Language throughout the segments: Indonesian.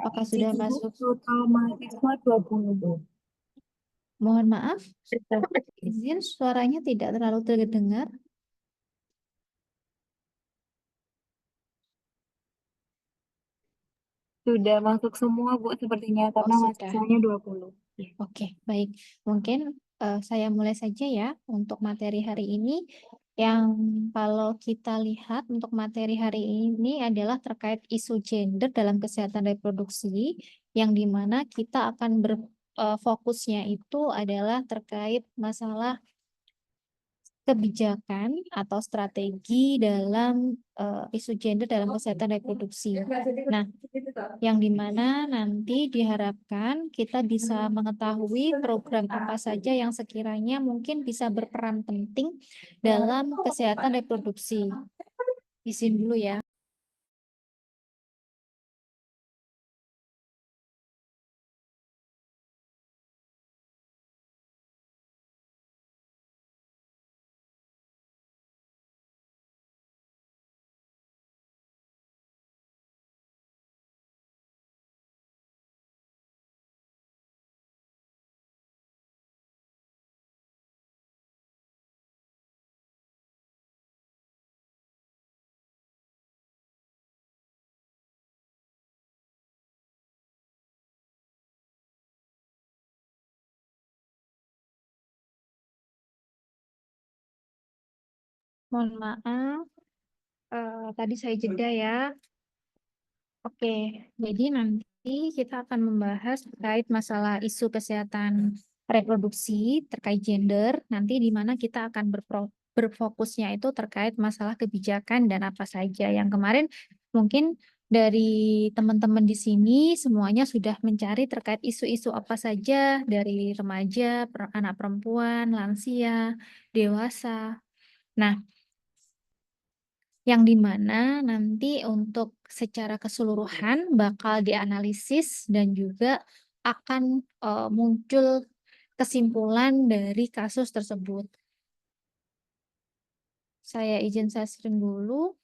Apakah sudah masuk? Total mahasiswa 20. Mohon maaf, izin suaranya tidak terlalu terdengar. Sudah masuk semua, Bu, sepertinya Oh, karena sudah. mahasiswanya 20. Ya. Oke, baik. Mungkin saya mulai saja ya untuk materi hari ini. Yang kalau kita lihat untuk materi hari ini adalah terkait isu gender dalam kesehatan reproduksi, yang dimana kita akan berfokusnya itu adalah terkait masalah kebijakan atau strategi dalam isu gender dalam kesehatan reproduksi. Nah, yang dimana nanti diharapkan kita bisa mengetahui program apa saja yang sekiranya mungkin bisa berperan penting dalam kesehatan reproduksi. Izin dulu ya. Mohon maaf, tadi saya jeda ya. Oke, jadi nanti kita akan membahas terkait masalah isu kesehatan reproduksi terkait gender, nanti di mana kita akan berfokusnya itu terkait masalah kebijakan dan apa saja. Yang kemarin mungkin dari teman-teman di sini semuanya sudah mencari terkait isu-isu apa saja dari remaja, anak perempuan, lansia, dewasa. Nah, yang dimana nanti untuk secara keseluruhan bakal dianalisis dan juga akan muncul kesimpulan dari kasus tersebut. Saya izin share dulu.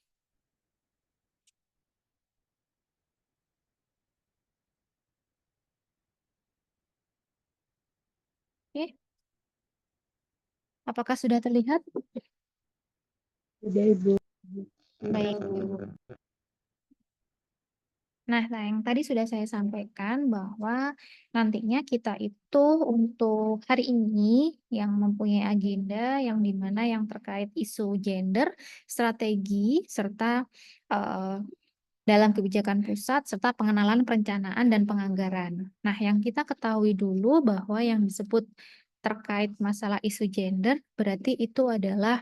Oke, apakah sudah terlihat? Sudah, Ibu. Baik. Nah, yang tadi sudah saya sampaikan bahwa nantinya kita itu untuk hari ini yang mempunyai agenda yang dimana yang terkait isu gender, strategi, serta eh, dalam kebijakan pusat, serta pengenalan perencanaan dan penganggaran. Nah, yang kita ketahui dulu bahwa yang disebut terkait masalah isu gender, berarti itu adalah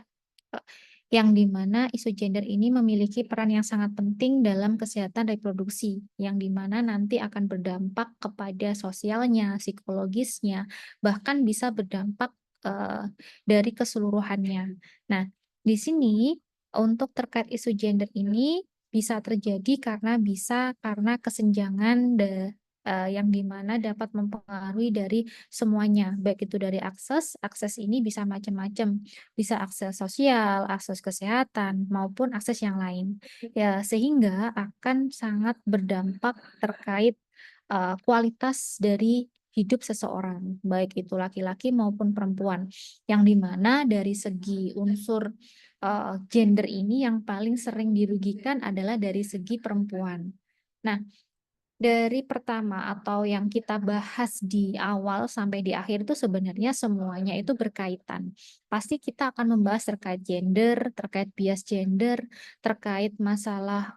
eh, yang dimana isu gender ini memiliki peran yang sangat penting dalam kesehatan reproduksi, yang dimana nanti akan berdampak kepada sosialnya, psikologisnya, bahkan bisa berdampak eh, dari keseluruhannya. Nah, di sini untuk terkait isu gender ini bisa terjadi karena kesenjangan yang dimana dapat mempengaruhi dari semuanya, baik itu dari akses ini bisa macam-macam, bisa akses sosial, akses kesehatan, maupun akses yang lain. Ya, sehingga akan sangat berdampak terkait kualitas dari hidup seseorang, baik itu laki-laki maupun perempuan, yang dimana dari segi unsur gender ini yang paling sering dirugikan adalah dari segi perempuan. Nah, dari pertama atau yang kita bahas di awal sampai di akhir itu sebenarnya semuanya itu berkaitan. Pasti kita akan membahas terkait gender, terkait bias gender, terkait masalah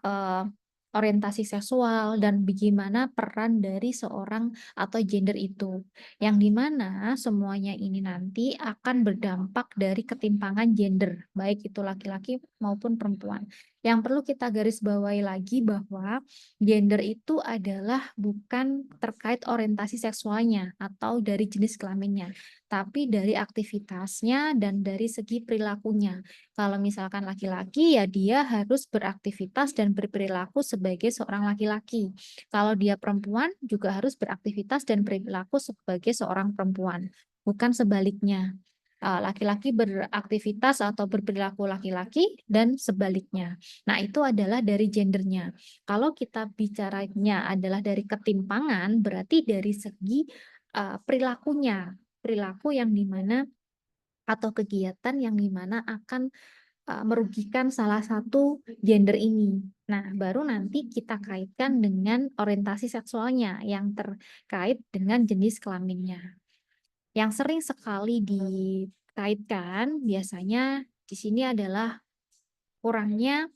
orientasi seksual dan bagaimana peran dari seorang atau gender itu. Yang dimana semuanya ini nanti akan berdampak dari ketimpangan gender, baik itu laki-laki maupun perempuan. Yang perlu kita garis bawahi lagi bahwa gender itu adalah bukan terkait orientasi seksualnya atau dari jenis kelaminnya, tapi dari aktivitasnya dan dari segi perilakunya. Kalau misalkan laki-laki, ya dia harus beraktivitas dan berperilaku sebagai seorang laki-laki. Kalau dia perempuan, juga harus beraktivitas dan berperilaku sebagai seorang perempuan, bukan sebaliknya. laki-laki beraktivitas atau berperilaku laki-laki dan sebaliknya. Nah, itu adalah dari gendernya. Kalau kita bicaranya adalah dari ketimpangan, berarti dari segi perilakunya, perilaku yang dimana atau kegiatan yang dimana akan merugikan salah satu gender ini. Nah, baru nanti kita kaitkan dengan orientasi seksualnya yang terkait dengan jenis kelaminnya. Yang sering sekali dikaitkan biasanya di sini adalah kurangnya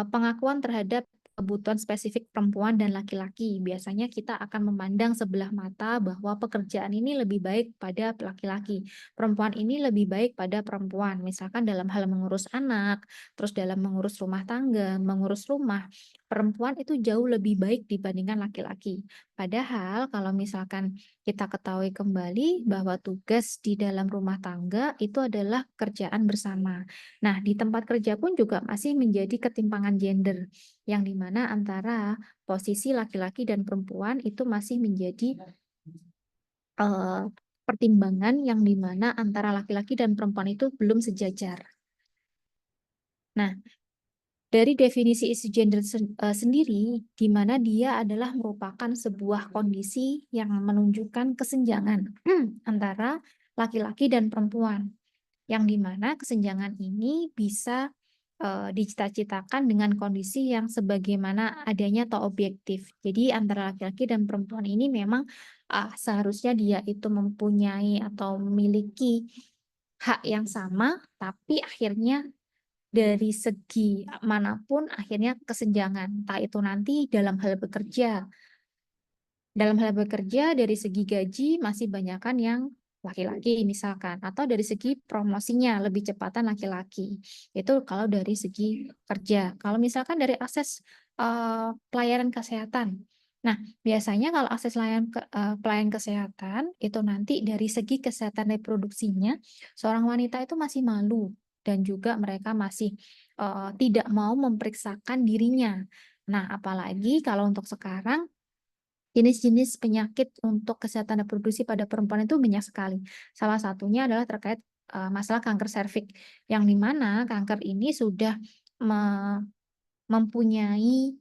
pengakuan terhadap kebutuhan spesifik perempuan dan laki-laki. Biasanya kita akan memandang sebelah mata bahwa pekerjaan ini lebih baik pada laki-laki, perempuan ini lebih baik pada perempuan. Misalkan dalam hal mengurus anak, terus dalam mengurus rumah tangga, mengurus rumah, perempuan itu jauh lebih baik dibandingkan laki-laki. Padahal kalau misalkan kita ketahui kembali bahwa tugas di dalam rumah tangga itu adalah kerjaan bersama. Nah, di tempat kerja pun juga masih menjadi ketimpangan gender, yang dimana antara posisi laki-laki dan perempuan itu masih menjadi eh, pertimbangan yang dimana antara laki-laki dan perempuan itu belum sejajar. Nah, dari definisi isu gender sendiri, di mana dia adalah merupakan sebuah kondisi yang menunjukkan kesenjangan antara laki-laki dan perempuan, yang dimana kesenjangan ini bisa dicita-citakan dengan kondisi yang sebagaimana adanya atau objektif. Jadi antara laki-laki dan perempuan ini memang seharusnya dia itu mempunyai atau memiliki hak yang sama, tapi akhirnya dari segi manapun akhirnya kesenjangan, entah itu nanti dalam hal bekerja. Dalam hal bekerja dari segi gaji masih banyakkan yang laki-laki misalkan, atau dari segi promosinya lebih cepatan laki-laki. Itu kalau dari segi kerja. Kalau misalkan dari akses pelayanan kesehatan. Nah, biasanya kalau akses pelayanan kesehatan itu nanti dari segi kesehatan reproduksinya, seorang wanita itu masih malu dan juga mereka masih tidak mau memeriksakan dirinya. Nah, apalagi kalau untuk sekarang jenis-jenis penyakit untuk kesehatan reproduksi pada perempuan itu banyak sekali. Salah satunya adalah terkait masalah kanker serviks, yang dimana kanker ini sudah mempunyai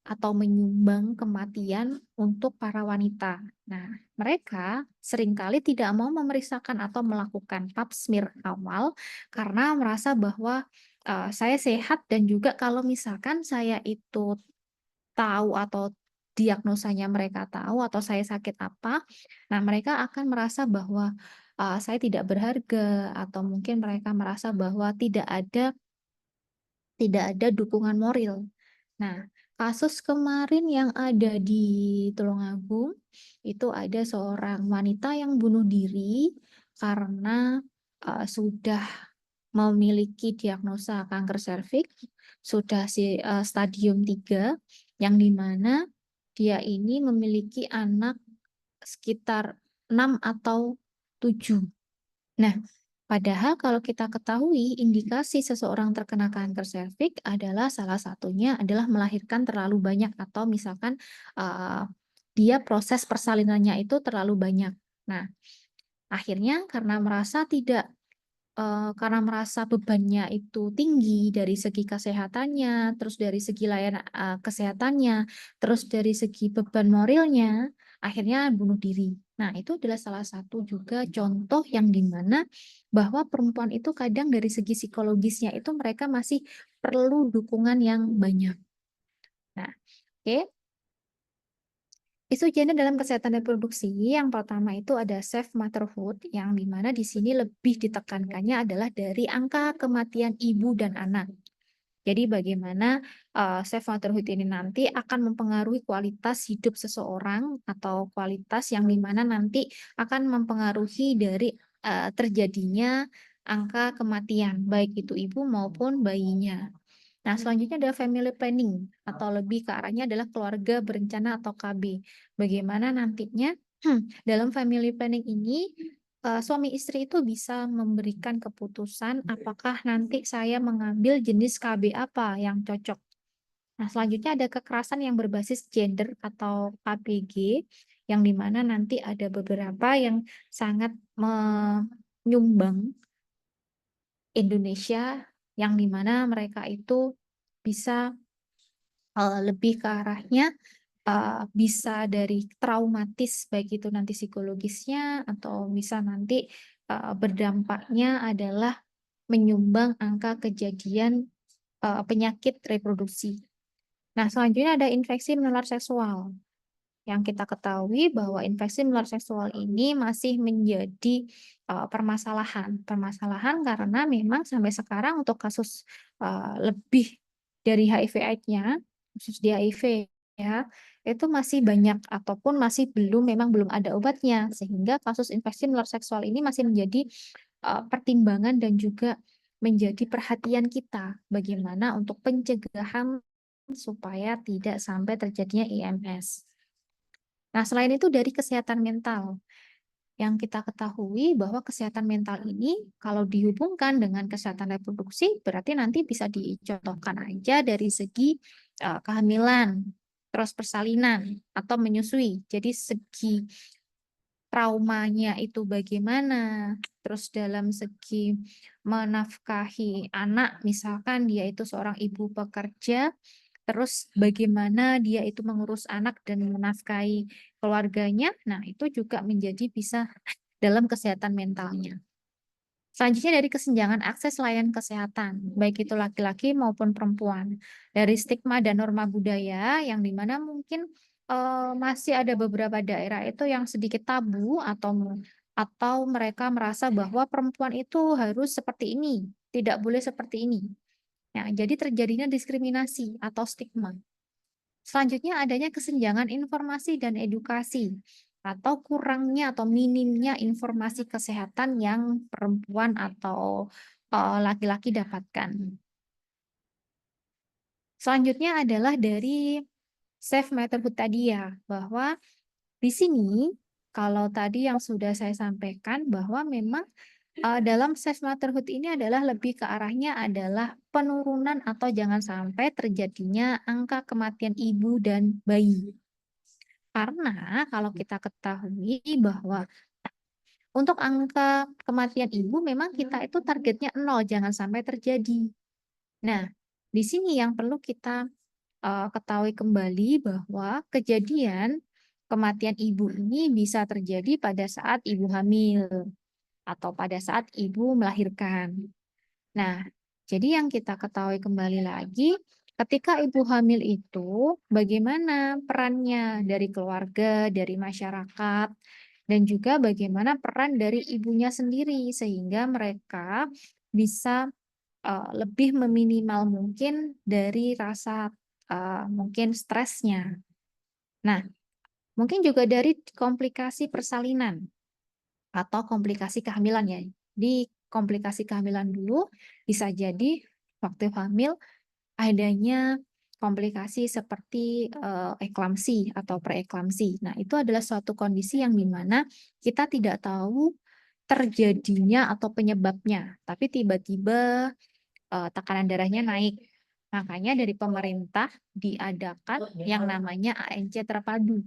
atau menyumbang kematian untuk para wanita. Nah, mereka seringkali tidak mau memeriksakan atau melakukan pap smear awal karena merasa bahwa saya sehat, dan juga kalau misalkan saya itu tahu atau diagnosanya mereka tahu atau saya sakit apa, nah mereka akan merasa bahwa saya tidak berharga, atau mungkin mereka merasa bahwa tidak ada dukungan moral. Nah, kasus kemarin yang ada di Tulungagung itu ada seorang wanita yang bunuh diri karena sudah memiliki diagnosa kanker serviks, sudah stadium 3, yang dimana dia ini memiliki anak sekitar 6 atau 7. Nah, padahal kalau kita ketahui indikasi seseorang terkena kanker serviks adalah salah satunya adalah melahirkan terlalu banyak, atau misalkan uh, dia proses persalinannya itu terlalu banyak. Nah, akhirnya karena merasa bebannya itu tinggi dari segi kesehatannya, terus dari segi layanan kesehatannya, terus dari segi beban moralnya, akhirnya bunuh diri. Nah, itu adalah salah satu juga contoh yang dimana bahwa perempuan itu kadang dari segi psikologisnya itu mereka masih perlu dukungan yang banyak. Nah, oke. Isu gender dalam kesehatan reproduksi yang pertama itu ada safe motherhood, yang dimana di sini lebih ditekankannya adalah dari angka kematian ibu dan anak. Jadi bagaimana safe motherhood ini nanti akan mempengaruhi kualitas hidup seseorang, atau kualitas yang dimana nanti akan mempengaruhi dari terjadinya angka kematian, baik itu ibu maupun bayinya. Nah, selanjutnya adalah family planning, atau lebih ke arahnya adalah keluarga berencana atau KB. Bagaimana nantinya dalam family planning ini suami istri itu bisa memberikan keputusan apakah nanti saya mengambil jenis KB apa yang cocok. Nah, selanjutnya ada kekerasan yang berbasis gender atau KBG, yang dimana nanti ada beberapa yang sangat nyumbang Indonesia yang dimana mereka itu bisa lebih ke arahnya bisa dari traumatis baik itu nanti psikologisnya atau bisa nanti berdampaknya adalah menyumbang angka kejadian penyakit reproduksi. Nah, selanjutnya ada infeksi menular seksual. Yang kita ketahui bahwa infeksi menular seksual ini masih menjadi permasalahan. Permasalahan karena memang sampai sekarang untuk kasus lebih dari HIV/AIDS-nya, khusus di HIV ya, itu masih banyak ataupun masih memang belum ada obatnya, sehingga kasus infeksi menular seksual ini masih menjadi pertimbangan dan juga menjadi perhatian kita bagaimana untuk pencegahan supaya tidak sampai terjadinya IMS. Nah, selain itu dari kesehatan mental, yang kita ketahui bahwa kesehatan mental ini kalau dihubungkan dengan kesehatan reproduksi, berarti nanti bisa dicontohkan aja dari segi kehamilan, terus persalinan, atau menyusui. Jadi segi traumanya itu bagaimana, terus dalam segi menafkahi anak, misalkan dia itu seorang ibu pekerja, terus bagaimana dia itu mengurus anak dan menafkahi keluarganya, nah itu juga menjadi bisa dalam kesehatan mentalnya. Selanjutnya dari kesenjangan akses layanan kesehatan, baik itu laki-laki maupun perempuan. Dari stigma dan norma budaya yang dimana mungkin masih ada beberapa daerah itu yang sedikit tabu atau mereka merasa bahwa perempuan itu harus seperti ini, tidak boleh seperti ini. Nah, jadi terjadinya diskriminasi atau stigma. Selanjutnya adanya kesenjangan informasi dan edukasi atau kurangnya atau minimnya informasi kesehatan yang perempuan atau laki-laki dapatkan. Selanjutnya adalah dari safe motherhood tadi ya, bahwa di sini kalau tadi yang sudah saya sampaikan bahwa memang dalam safe motherhood ini adalah lebih ke arahnya adalah penurunan atau jangan sampai terjadinya angka kematian ibu dan bayi. Karena kalau kita ketahui bahwa untuk angka kematian ibu memang kita itu targetnya 0, jangan sampai terjadi. Nah, di sini yang perlu kita ketahui kembali bahwa kejadian kematian ibu ini bisa terjadi pada saat ibu hamil atau pada saat ibu melahirkan. Nah, jadi yang kita ketahui kembali lagi, ketika ibu hamil itu bagaimana perannya dari keluarga, dari masyarakat, dan juga bagaimana peran dari ibunya sendiri sehingga mereka bisa lebih meminimal mungkin dari rasa mungkin stresnya. Nah, mungkin juga dari komplikasi persalinan atau komplikasi kehamilan ya. Di komplikasi kehamilan dulu bisa jadi waktu hamil adanya komplikasi seperti eklamsi atau preeklamsi. Nah, itu adalah suatu kondisi yang dimana kita tidak tahu terjadinya atau penyebabnya, tapi tiba-tiba tekanan darahnya naik. Makanya dari pemerintah diadakan yang namanya ANC terpadu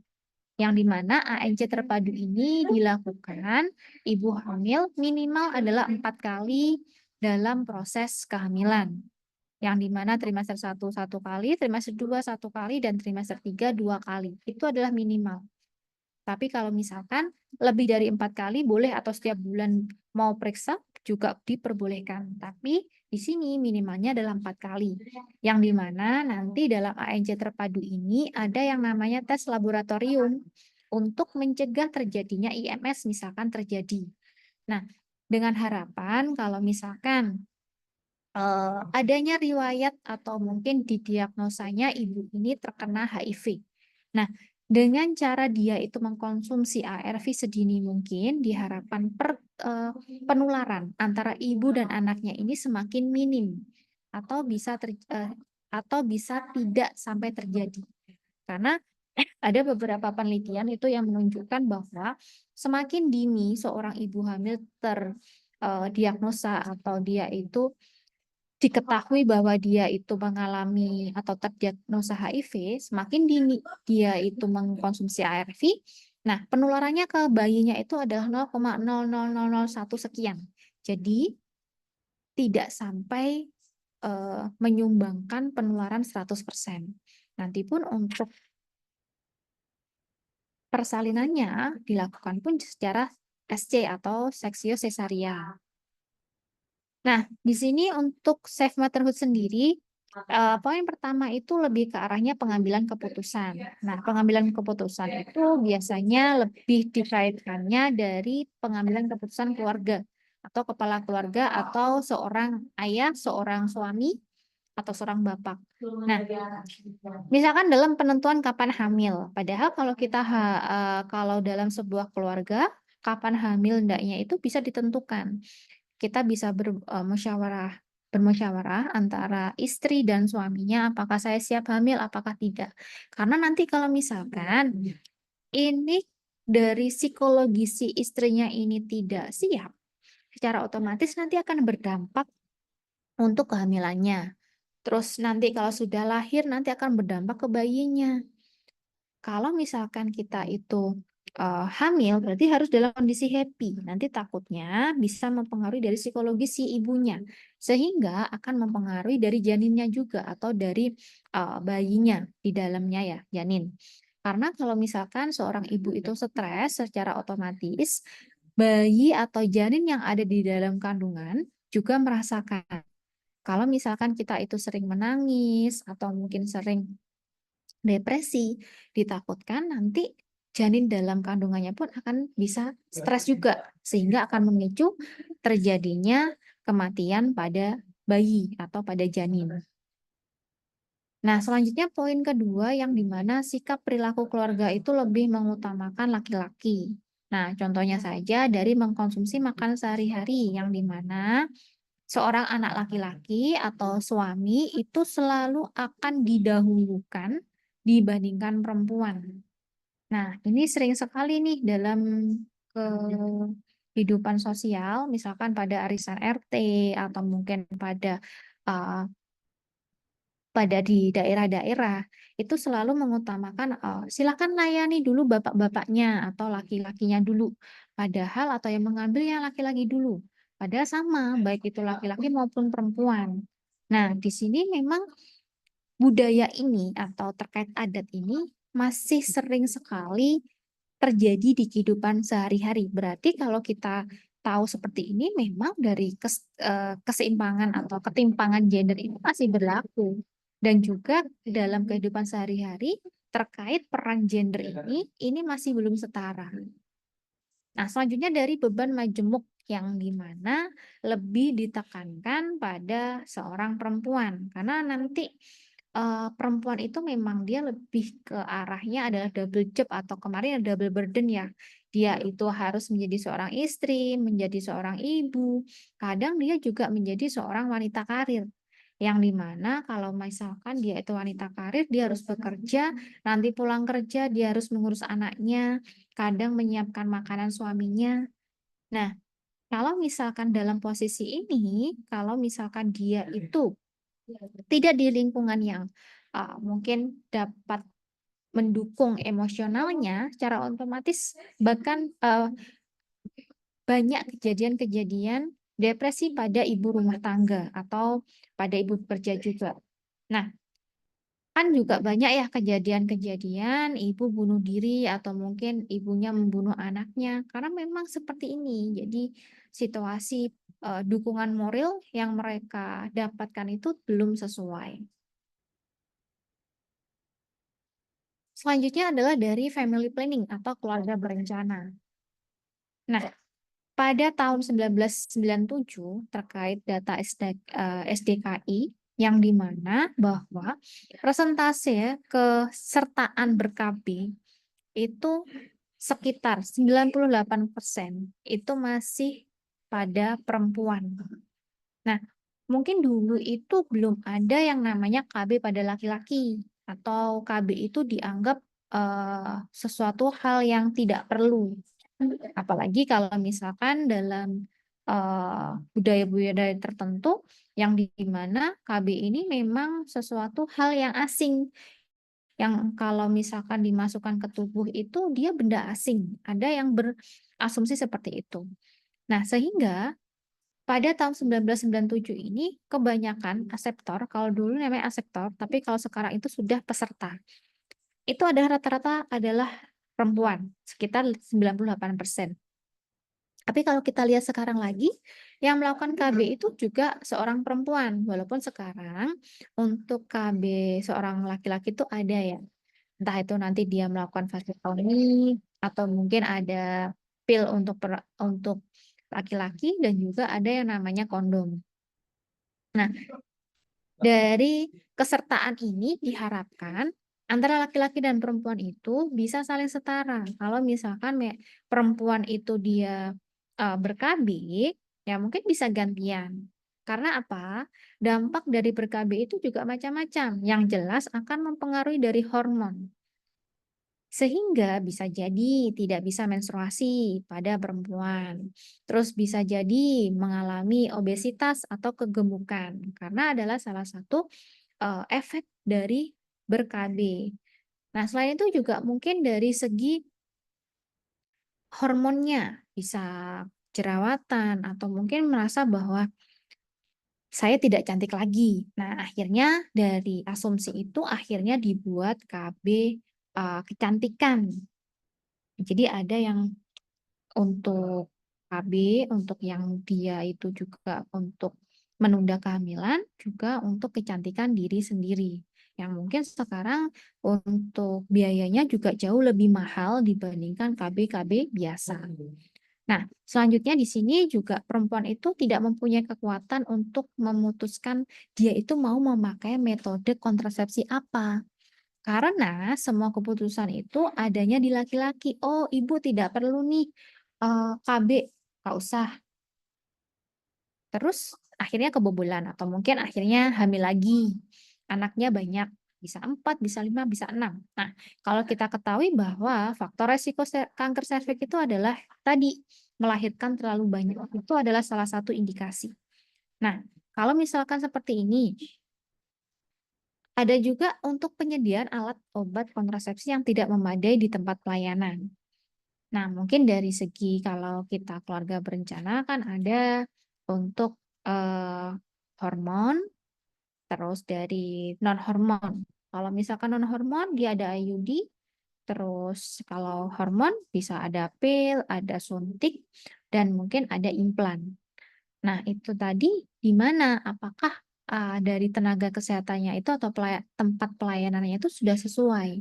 yang dimana ANC terpadu ini dilakukan ibu hamil minimal adalah 4 kali dalam proses kehamilan. Yang dimana trimester 1 1 kali, trimester 2 1 kali, dan trimester 3 2 kali. Itu adalah minimal. Tapi kalau misalkan lebih dari 4 kali boleh atau setiap bulan mau periksa juga diperbolehkan. Tapi di sini minimalnya adalah 4 kali. Yang dimana nanti dalam ANC terpadu ini ada yang namanya tes laboratorium untuk mencegah terjadinya IMS misalkan terjadi. Nah, dengan harapan kalau misalkan adanya riwayat atau mungkin didiagnosanya ibu ini terkena HIV. Nah, dengan cara dia itu mengkonsumsi ARV sedini mungkin, diharapkan penularan antara ibu dan anaknya ini semakin minim atau bisa tidak sampai terjadi. Karena ada beberapa penelitian itu yang menunjukkan bahwa semakin dini seorang ibu hamil terdiagnosa atau dia itu diketahui bahwa dia itu mengalami atau terdiagnosa HIV, semakin dini dia itu mengkonsumsi ARV, Nah, penularannya ke bayinya itu adalah 0,00001 sekian. Jadi tidak sampai menyumbangkan penularan 100%. Nanti pun untuk persalinannya dilakukan pun secara SC atau seksio sesaria. Nah, di sini untuk safe motherhood sendiri, poin pertama itu lebih ke arahnya pengambilan keputusan. Nah, pengambilan keputusan itu biasanya lebih dikaitkannya dari pengambilan keputusan keluarga atau kepala keluarga atau seorang ayah, seorang suami, atau seorang bapak. Nah, misalkan dalam penentuan kapan hamil, padahal kalau kalau dalam sebuah keluarga, kapan hamil hendaknya itu bisa ditentukan. Kita bisa bermusyawarah antara istri dan suaminya, apakah saya siap hamil, apakah tidak. Karena nanti kalau misalkan ini dari psikologi si istrinya ini tidak siap, secara otomatis nanti akan berdampak untuk kehamilannya. Terus nanti kalau sudah lahir nanti akan berdampak ke bayinya. Kalau misalkan kita itu hamil, berarti harus dalam kondisi happy. Nanti takutnya bisa mempengaruhi dari psikologi si ibunya, sehingga akan mempengaruhi dari janinnya juga atau dari bayinya di dalamnya ya, janin. Karena kalau misalkan seorang ibu itu stres, secara otomatis bayi atau janin yang ada di dalam kandungan juga merasakan. Kalau misalkan kita itu sering menangis atau mungkin sering depresi, ditakutkan nanti janin dalam kandungannya pun akan bisa stres juga, sehingga akan memicu terjadinya kematian pada bayi atau pada janin. Nah, selanjutnya poin kedua yang dimana sikap perilaku keluarga itu lebih mengutamakan laki-laki. Nah, contohnya saja dari mengkonsumsi makan sehari-hari yang dimana seorang anak laki-laki atau suami itu selalu akan didahulukan dibandingkan perempuan. Nah, ini sering sekali nih dalam kehidupan sosial, misalkan pada arisan RT atau mungkin uh, pada di daerah-daerah itu selalu mengutamakan silakan layani dulu bapak-bapaknya atau laki-lakinya dulu. Padahal atau yang mengambilnya laki-laki dulu. Padahal sama, baik itu laki-laki maupun perempuan. Nah, di sini memang budaya ini atau terkait adat ini masih sering sekali terjadi di kehidupan sehari-hari. Berarti kalau kita tahu seperti ini, memang dari keseimbangan atau ketimpangan gender itu masih berlaku. Dan juga dalam kehidupan sehari-hari terkait peran gender ini masih belum setara. Nah, selanjutnya dari beban majemuk yang dimana lebih ditekankan pada seorang perempuan. Karena nanti perempuan itu memang dia lebih ke arahnya adalah double job atau kemarin ada double burden ya. Dia itu harus menjadi seorang istri, menjadi seorang ibu. Kadang dia juga menjadi seorang wanita karir. Yang dimana kalau misalkan dia itu wanita karir, dia harus bekerja, nanti pulang kerja dia harus mengurus anaknya, kadang menyiapkan makanan suaminya. Nah, kalau misalkan dalam posisi ini, kalau misalkan dia itu tidak di lingkungan yang mungkin dapat mendukung emosionalnya, secara otomatis bahkan banyak kejadian-kejadian depresi pada ibu rumah tangga atau pada ibu bekerja juga. Nah, kan juga banyak ya kejadian-kejadian ibu bunuh diri atau mungkin ibunya membunuh anaknya karena memang seperti ini. Jadi situasi dukungan moral yang mereka dapatkan itu belum sesuai. Selanjutnya adalah dari family planning atau keluarga berencana. Nah, pada tahun 1997 terkait data SDKI yang dimana bahwa persentase kesertaan ber-KB itu sekitar 98% itu masih pada perempuan. Nah, mungkin dulu itu belum ada yang namanya KB pada laki-laki atau KB itu dianggap sesuatu hal yang tidak perlu. Apalagi kalau misalkan dalam budaya-budaya tertentu yang di mana KB ini memang sesuatu hal yang asing yang kalau misalkan dimasukkan ke tubuh itu dia benda asing. Ada yang berasumsi seperti itu. Nah, sehingga pada tahun 1997 ini kebanyakan aseptor, kalau dulu namanya aseptor, tapi kalau sekarang itu sudah peserta. Itu adalah rata-rata adalah perempuan, sekitar 98%. Tapi kalau kita lihat sekarang lagi, yang melakukan KB itu juga seorang perempuan, walaupun sekarang untuk KB seorang laki-laki itu ada ya, entah itu nanti dia melakukan vasektomi atau mungkin ada pil untuk laki-laki dan juga ada yang namanya kondom. Nah, dari kesertaan ini diharapkan antara laki-laki dan perempuan itu bisa saling setara. Kalau misalkan perempuan itu dia ber-KB, ya mungkin bisa gantian. Karena apa? Dampak dari ber-KB itu juga macam-macam. Yang jelas akan mempengaruhi dari hormon. Sehingga bisa jadi tidak bisa menstruasi pada perempuan. Terus bisa jadi mengalami obesitas atau kegemukan karena adalah salah satu efek dari ber-KB. Nah, selain itu juga mungkin dari segi hormonnya bisa jerawatan atau mungkin merasa bahwa saya tidak cantik lagi. Nah, akhirnya dari asumsi itu akhirnya dibuat KB kecantikan. Jadi ada yang untuk KB, untuk yang dia itu juga untuk menunda kehamilan, juga untuk kecantikan diri sendiri. Yang mungkin sekarang untuk biayanya juga jauh lebih mahal dibandingkan KB-KB biasa. Nah, selanjutnya di sini juga perempuan itu tidak mempunyai kekuatan untuk memutuskan dia itu mau memakai metode kontrasepsi apa. Karena semua keputusan itu adanya di laki-laki. Oh, ibu tidak perlu nih KB, nggak usah. Terus akhirnya kebobolan atau mungkin akhirnya hamil lagi. Anaknya banyak, bisa 4, bisa 5, bisa 6. Nah, kalau kita ketahui bahwa faktor resiko kanker serviks itu adalah tadi melahirkan terlalu banyak, itu adalah salah satu indikasi. Nah, kalau misalkan seperti ini, ada juga untuk penyediaan alat obat kontrasepsi yang tidak memadai di tempat pelayanan. Nah, mungkin dari segi kalau kita keluarga berencana kan ada untuk eh, hormon, terus dari non-hormon. Kalau misalkan non-hormon, dia ada IUD, terus kalau hormon bisa ada pil, ada suntik, dan mungkin ada implan. Nah, itu tadi di mana? Apakah dari tenaga kesehatannya itu atau tempat pelayanannya itu sudah sesuai?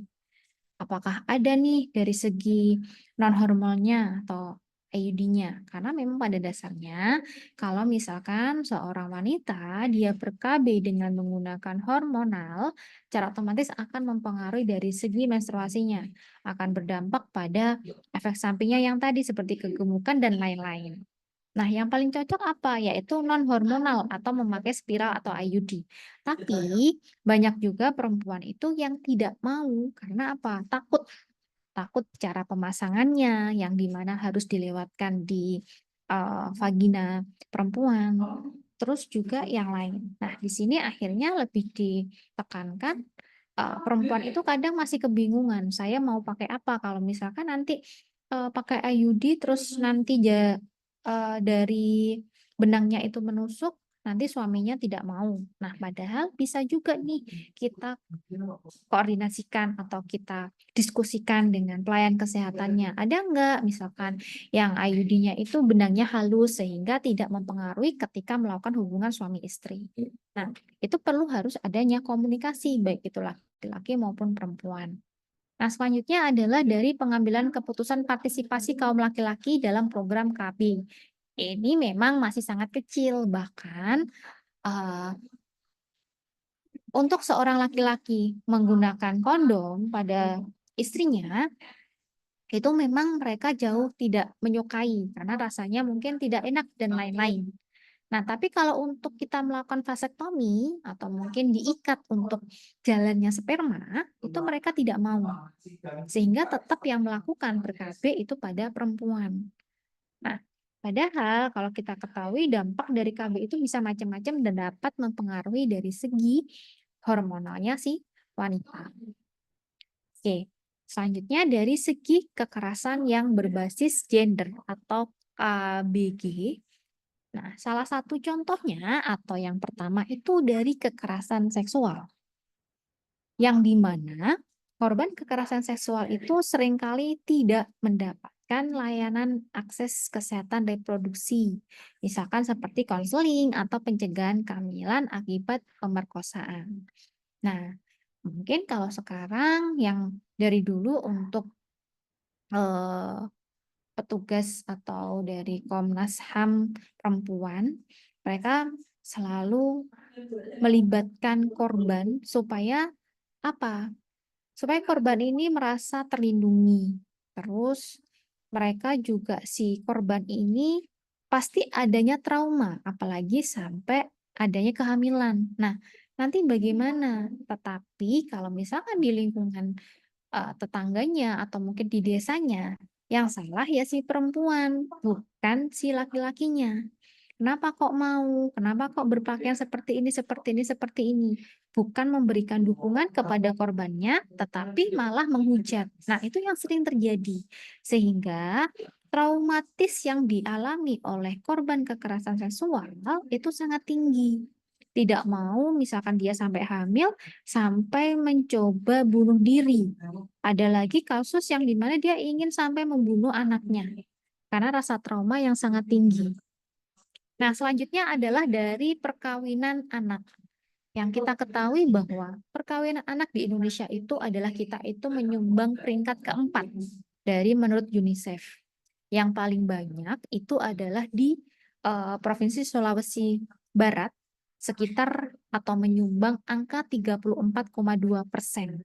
Apakah ada nih dari segi non-hormonnya atau IUD-nya? Karena memang pada dasarnya kalau misalkan seorang wanita dia ber-KB dengan menggunakan hormonal, secara otomatis akan mempengaruhi dari segi menstruasinya, akan berdampak pada efek sampingnya yang tadi seperti kegemukan dan lain-lain. Nah, yang paling cocok apa? Yaitu non-hormonal atau memakai spiral atau IUD. Tapi banyak juga perempuan itu yang tidak mau karena apa? Takut cara pemasangannya yang dimana harus dilewatkan di vagina perempuan. Terus juga yang lain. Nah, di sini akhirnya lebih ditekankan perempuan itu kadang masih kebingungan. Saya mau pakai apa? Kalau misalkan nanti pakai IUD terus nanti dari benangnya itu menusuk, nanti suaminya tidak mau. Nah, padahal bisa juga nih kita koordinasikan atau kita diskusikan dengan pelayan kesehatannya. Ada nggak misalkan yang IUD-nya itu benangnya halus sehingga tidak mempengaruhi ketika melakukan hubungan suami istri. Nah, itu perlu harus adanya komunikasi baik itu laki-laki maupun perempuan. Nah, selanjutnya adalah dari pengambilan keputusan partisipasi kaum laki-laki dalam program KB. Ini memang masih sangat kecil, bahkan eh, untuk seorang laki-laki menggunakan kondom pada istrinya, itu memang mereka jauh tidak menyukai karena rasanya mungkin tidak enak dan lain-lain. Nah, tapi kalau untuk kita melakukan vasektomi atau mungkin diikat untuk jalannya sperma, itu mereka tidak mau. Sehingga tetap yang melakukan ber-KB itu pada perempuan. Nah, padahal kalau kita ketahui dampak dari KB itu bisa macam-macam dan dapat mempengaruhi dari segi hormonalnya si wanita. Oke, selanjutnya dari segi kekerasan yang berbasis gender atau KBG. Nah, salah satu contohnya atau yang pertama itu dari kekerasan seksual, yang dimana korban kekerasan seksual itu seringkali tidak mendapatkan layanan akses kesehatan reproduksi, misalkan seperti konseling atau pencegahan kehamilan akibat pemerkosaan. Nah, mungkin kalau sekarang yang dari dulu untuk eh, petugas atau dari Komnas HAM perempuan, mereka selalu melibatkan korban supaya apa? Supaya korban ini merasa terlindungi. Terus mereka juga si korban ini pasti adanya trauma, apalagi sampai adanya kehamilan. Nah, nanti bagaimana? Tetapi kalau misalkan di lingkungan tetangganya atau mungkin di desanya, yang salah ya si perempuan, bukan si laki-lakinya. Kenapa kok mau? Kenapa kok berpakaian seperti ini, seperti ini, seperti ini? Bukan memberikan dukungan kepada korbannya, tetapi malah menghujat. Nah, itu yang sering terjadi. Sehingga traumatis yang dialami oleh korban kekerasan seksual itu sangat tinggi. Tidak mau misalkan dia sampai hamil, sampai mencoba bunuh diri. Ada lagi kasus yang dimana dia ingin sampai membunuh anaknya karena rasa trauma yang sangat tinggi. Nah, selanjutnya adalah dari perkawinan anak. Yang kita ketahui bahwa perkawinan anak di Indonesia itu adalah kita itu menyumbang peringkat keempat dari menurut UNICEF. Yang paling banyak itu adalah di Provinsi Sulawesi Barat, sekitar atau menyumbang angka 34,2%.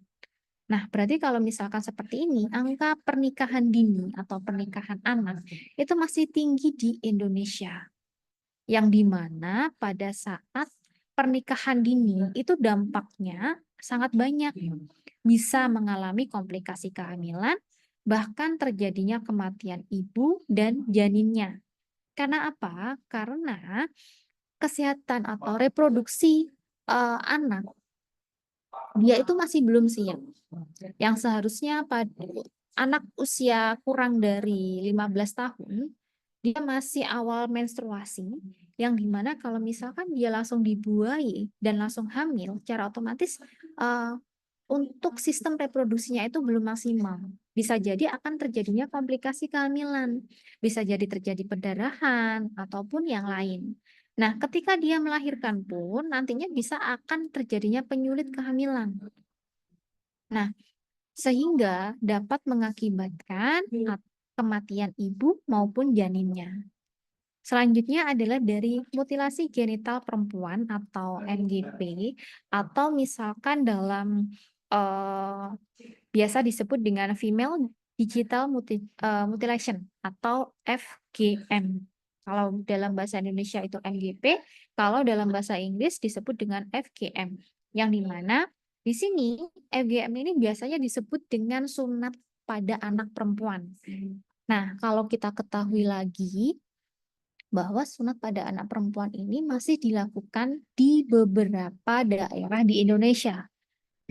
Nah, berarti kalau misalkan seperti ini, angka pernikahan dini atau pernikahan anak itu masih tinggi di Indonesia, yang dimana pada saat pernikahan dini itu dampaknya sangat banyak, bisa mengalami komplikasi kehamilan, bahkan terjadinya kematian ibu dan janinnya. Karena apa? Karena kesehatan atau reproduksi anak dia itu masih belum siap. Yang seharusnya pada anak usia kurang dari 15 tahun, dia masih awal menstruasi, yang dimana kalau misalkan dia langsung dibuai dan langsung hamil, secara otomatis eh, untuk sistem reproduksinya itu belum maksimal. Bisa jadi akan terjadinya komplikasi kehamilan, bisa jadi terjadi perdarahan, ataupun yang lain. Nah, ketika dia melahirkan pun, nantinya bisa akan terjadinya penyulit kehamilan. Nah, sehingga dapat mengakibatkan kematian ibu maupun janinnya. Selanjutnya adalah dari mutilasi genital perempuan atau MGP, atau misalkan dalam eh, biasa disebut dengan female digital mutilation atau FGM. Kalau dalam bahasa Indonesia itu MGP, kalau dalam bahasa Inggris disebut dengan FGM. Yang dimana di sini FGM ini biasanya disebut dengan sunat pada anak perempuan. Nah, kalau kita ketahui lagi bahwa sunat pada anak perempuan ini masih dilakukan di beberapa daerah di Indonesia.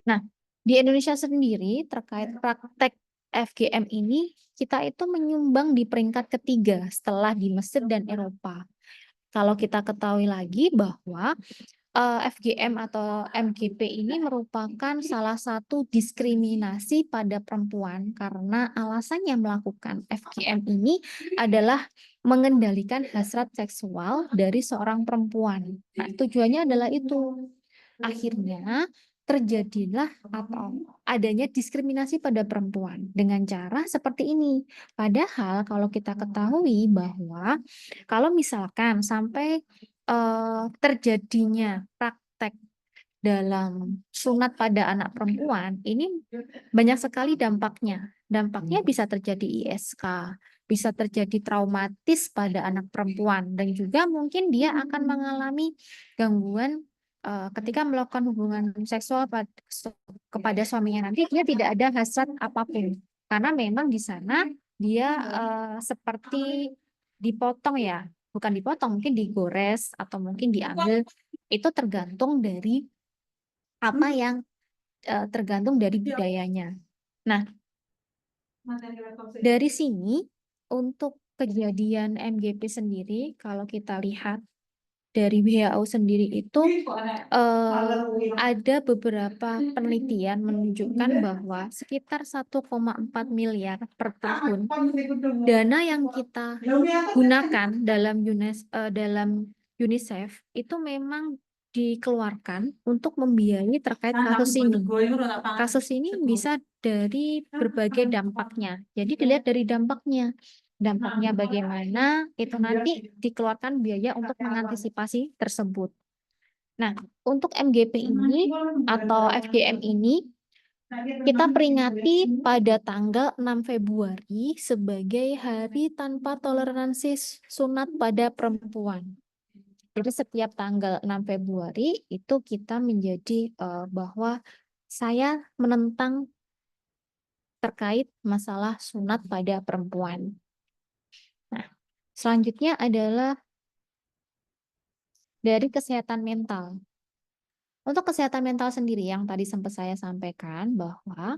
Nah, di Indonesia sendiri terkait praktek FGM ini, kita itu menyumbang di peringkat ketiga setelah di Mesir dan Eropa. Kalau kita ketahui lagi bahwa FGM atau MGP ini merupakan salah satu diskriminasi pada perempuan karena alasannya melakukan FGM ini adalah mengendalikan hasrat seksual dari seorang perempuan. Nah, tujuannya adalah itu. Akhirnya terjadilah atau adanya diskriminasi pada perempuan dengan cara seperti ini. Padahal kalau kita ketahui bahwa kalau misalkan sampai terjadinya praktek dalam sunat pada anak perempuan, ini banyak sekali dampaknya. Dampaknya bisa terjadi ISK, bisa terjadi traumatis pada anak perempuan, dan juga mungkin dia akan mengalami gangguan ketika melakukan hubungan seksual kepada suaminya nanti, dia tidak ada hasrat apapun. Karena memang di sana dia seperti dipotong ya, bukan dipotong, mungkin digores atau mungkin diambil, itu tergantung dari apa yang tergantung dari budayanya. Nah, dari sini untuk kejadian MGP sendiri, kalau kita lihat dari WHO sendiri itu ada beberapa penelitian menunjukkan bahwa sekitar 1,4 miliar per tahun dana yang kita gunakan dalam UNICEF itu memang dikeluarkan untuk membiayai terkait kasus ini. Kasus ini bisa dari berbagai dampaknya. Jadi dilihat dari dampaknya. Dampaknya bagaimana, itu nanti dikeluarkan biaya untuk mengantisipasi tersebut. Nah, untuk MGP ini atau FGM ini kita peringati pada tanggal 6 Februari sebagai Hari Tanpa Toleransi Sunat pada Perempuan. Jadi setiap tanggal 6 Februari itu kita menjadi bahwa saya menentang terkait masalah sunat pada perempuan. Nah, selanjutnya adalah dari kesehatan mental. Untuk kesehatan mental sendiri yang tadi sempat saya sampaikan bahwa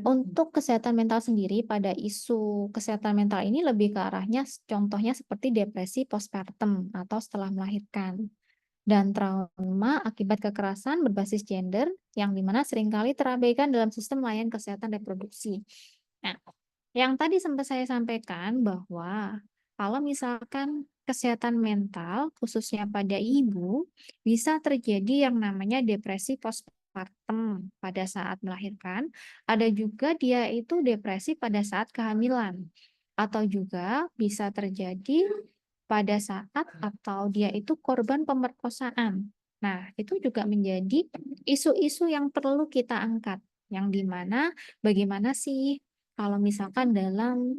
untuk kesehatan mental sendiri pada isu kesehatan mental ini lebih ke arahnya contohnya seperti depresi postpartum atau setelah melahirkan dan trauma akibat kekerasan berbasis gender yang dimana seringkali terabaikan dalam sistem layanan kesehatan reproduksi. Nah, yang tadi sempat saya sampaikan bahwa kalau misalkan kesehatan mental, khususnya pada ibu, bisa terjadi yang namanya depresi postpartum pada saat melahirkan. Ada juga dia itu depresi pada saat kehamilan. Atau juga bisa terjadi pada saat atau dia itu korban pemerkosaan. Nah, itu juga menjadi isu-isu yang perlu kita angkat. Yang dimana bagaimana sih kalau misalkan dalam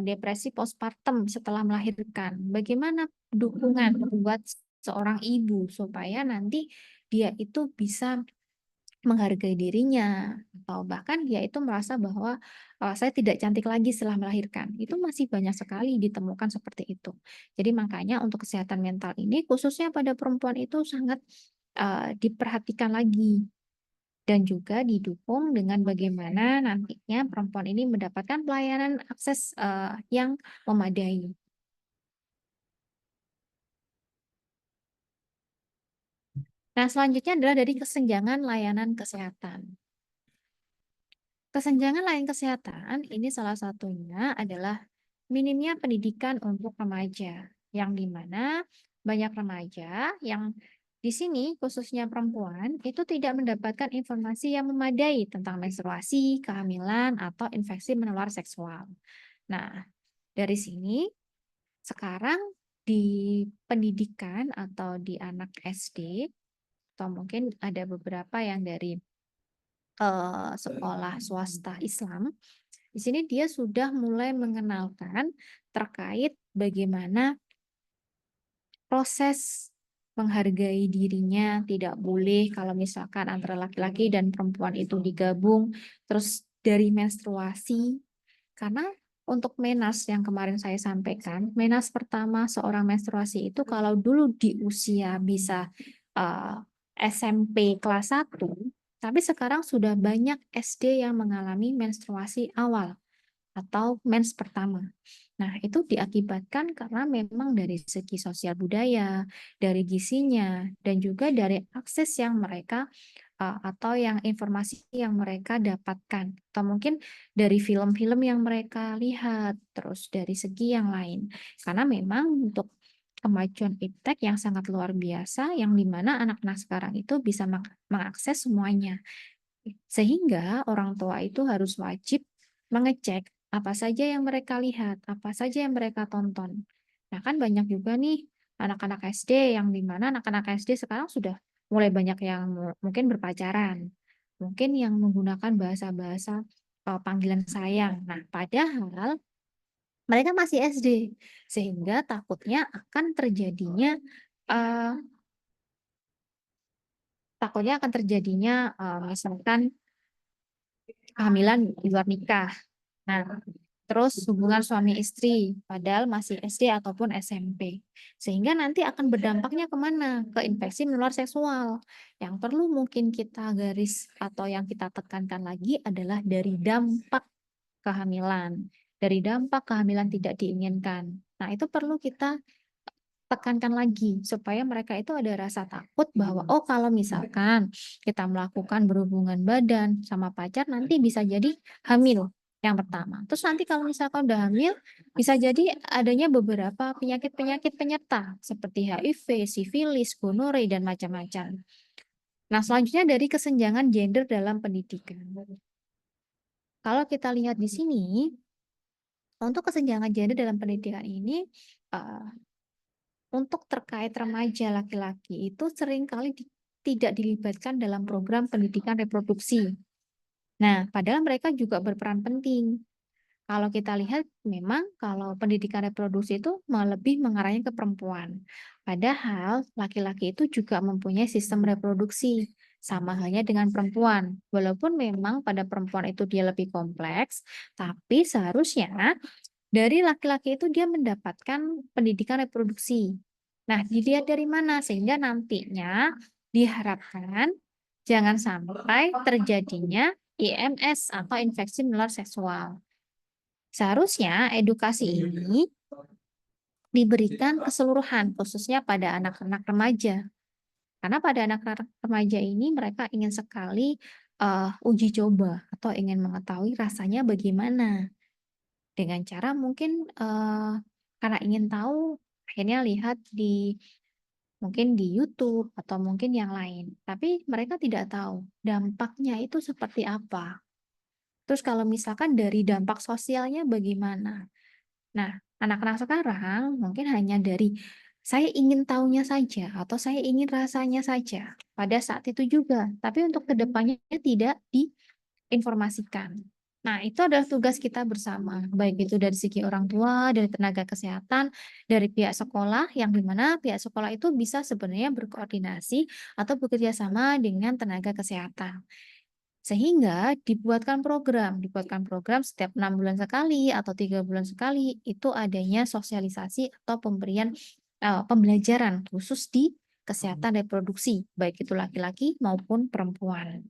depresi postpartum setelah melahirkan, bagaimana dukungan buat seorang ibu supaya nanti dia itu bisa menghargai dirinya atau bahkan dia itu merasa bahwa saya tidak cantik lagi setelah melahirkan. Itu masih banyak sekali ditemukan seperti itu. Jadi makanya untuk kesehatan mental ini khususnya pada perempuan itu sangat diperhatikan lagi dan juga didukung dengan bagaimana nantinya perempuan ini mendapatkan pelayanan akses yang memadai. Nah, selanjutnya adalah dari kesenjangan layanan kesehatan. Kesenjangan layanan kesehatan ini salah satunya adalah minimnya pendidikan untuk remaja, yang dimana banyak remaja yang di sini khususnya perempuan itu tidak mendapatkan informasi yang memadai tentang menstruasi, kehamilan, atau infeksi menular seksual. Nah, dari sini sekarang di pendidikan atau di anak SD atau mungkin ada beberapa yang dari sekolah swasta Islam, di sini dia sudah mulai mengenalkan terkait bagaimana proses menghargai dirinya, tidak boleh kalau misalkan antara laki-laki dan perempuan itu digabung, terus dari menstruasi, karena untuk menas yang kemarin saya sampaikan, menas pertama seorang menstruasi itu kalau dulu di usia bisa uh, SMP kelas 1, tapi sekarang sudah banyak SD yang mengalami menstruasi awal atau mens pertama. Nah, itu diakibatkan karena memang dari segi sosial budaya, dari gizinya, dan juga dari akses yang mereka atau yang informasi yang mereka dapatkan, atau mungkin dari film-film yang mereka lihat, terus dari segi yang lain. Karena memang untuk kemajuan iptek yang sangat luar biasa, yang dimana anak-anak sekarang itu bisa mengakses semuanya. Sehingga orang tua itu harus wajib mengecek apa saja yang mereka lihat, apa saja yang mereka tonton. Nah, kan banyak juga nih anak-anak SD yang dimana anak-anak SD sekarang sudah mulai banyak yang mungkin berpacaran, mungkin yang menggunakan bahasa-bahasa panggilan sayang. Nah, padahal mereka masih SD, sehingga eh, takutnya akan terjadinya misalkan kehamilan di luar nikah. Nah, terus hubungan suami istri, padahal masih SD ataupun SMP. Sehingga nanti akan berdampaknya kemana? Ke infeksi menular seksual. Yang perlu mungkin kita garis atau yang kita tekankan lagi adalah dari dampak kehamilan, dari dampak kehamilan tidak diinginkan. Nah, itu perlu kita tekankan lagi supaya mereka itu ada rasa takut bahwa oh kalau misalkan kita melakukan berhubungan badan sama pacar nanti bisa jadi hamil yang pertama. Terus nanti kalau misalkan udah hamil bisa jadi adanya beberapa penyakit-penyakit penyerta seperti HIV, sifilis, gonore dan macam-macam. Nah, selanjutnya dari kesenjangan gender dalam pendidikan. Kalau kita lihat di sini, untuk kesenjangan gender dalam pendidikan ini eh, untuk terkait remaja laki-laki itu seringkali tidak dilibatkan dalam program pendidikan reproduksi. Nah, padahal mereka juga berperan penting. Kalau kita lihat, memang kalau pendidikan reproduksi itu lebih mengarahnya ke perempuan. Padahal laki-laki itu juga mempunyai sistem reproduksi, sama halnya dengan perempuan. Walaupun memang pada perempuan itu dia lebih kompleks, tapi seharusnya dari laki-laki itu dia mendapatkan pendidikan reproduksi. Nah, dilihat dari mana sehingga nantinya diharapkan jangan sampai terjadinya IMS atau infeksi menular seksual. Seharusnya edukasi ini diberikan keseluruhan, khususnya pada anak-anak remaja. Karena pada anak-anak remaja ini mereka ingin sekali uji coba atau ingin mengetahui rasanya bagaimana. Dengan cara mungkin karena ingin tahu, akhirnya lihat di mungkin di YouTube atau mungkin yang lain. Tapi mereka tidak tahu dampaknya itu seperti apa. Terus kalau misalkan dari dampak sosialnya bagaimana? Nah, anak-anak sekarang mungkin hanya dari saya ingin tahunya saja atau saya ingin rasanya saja pada saat itu juga. Tapi untuk kedepannya tidak diinformasikan. Nah, itu adalah tugas kita bersama, baik itu dari segi orang tua, dari tenaga kesehatan, dari pihak sekolah, yang dimana pihak sekolah itu bisa sebenarnya berkoordinasi atau bekerja sama dengan tenaga kesehatan. Sehingga dibuatkan program setiap 6 bulan sekali atau 3 bulan sekali, itu adanya sosialisasi atau pemberian pembelajaran khusus di kesehatan reproduksi, baik itu laki-laki maupun perempuan.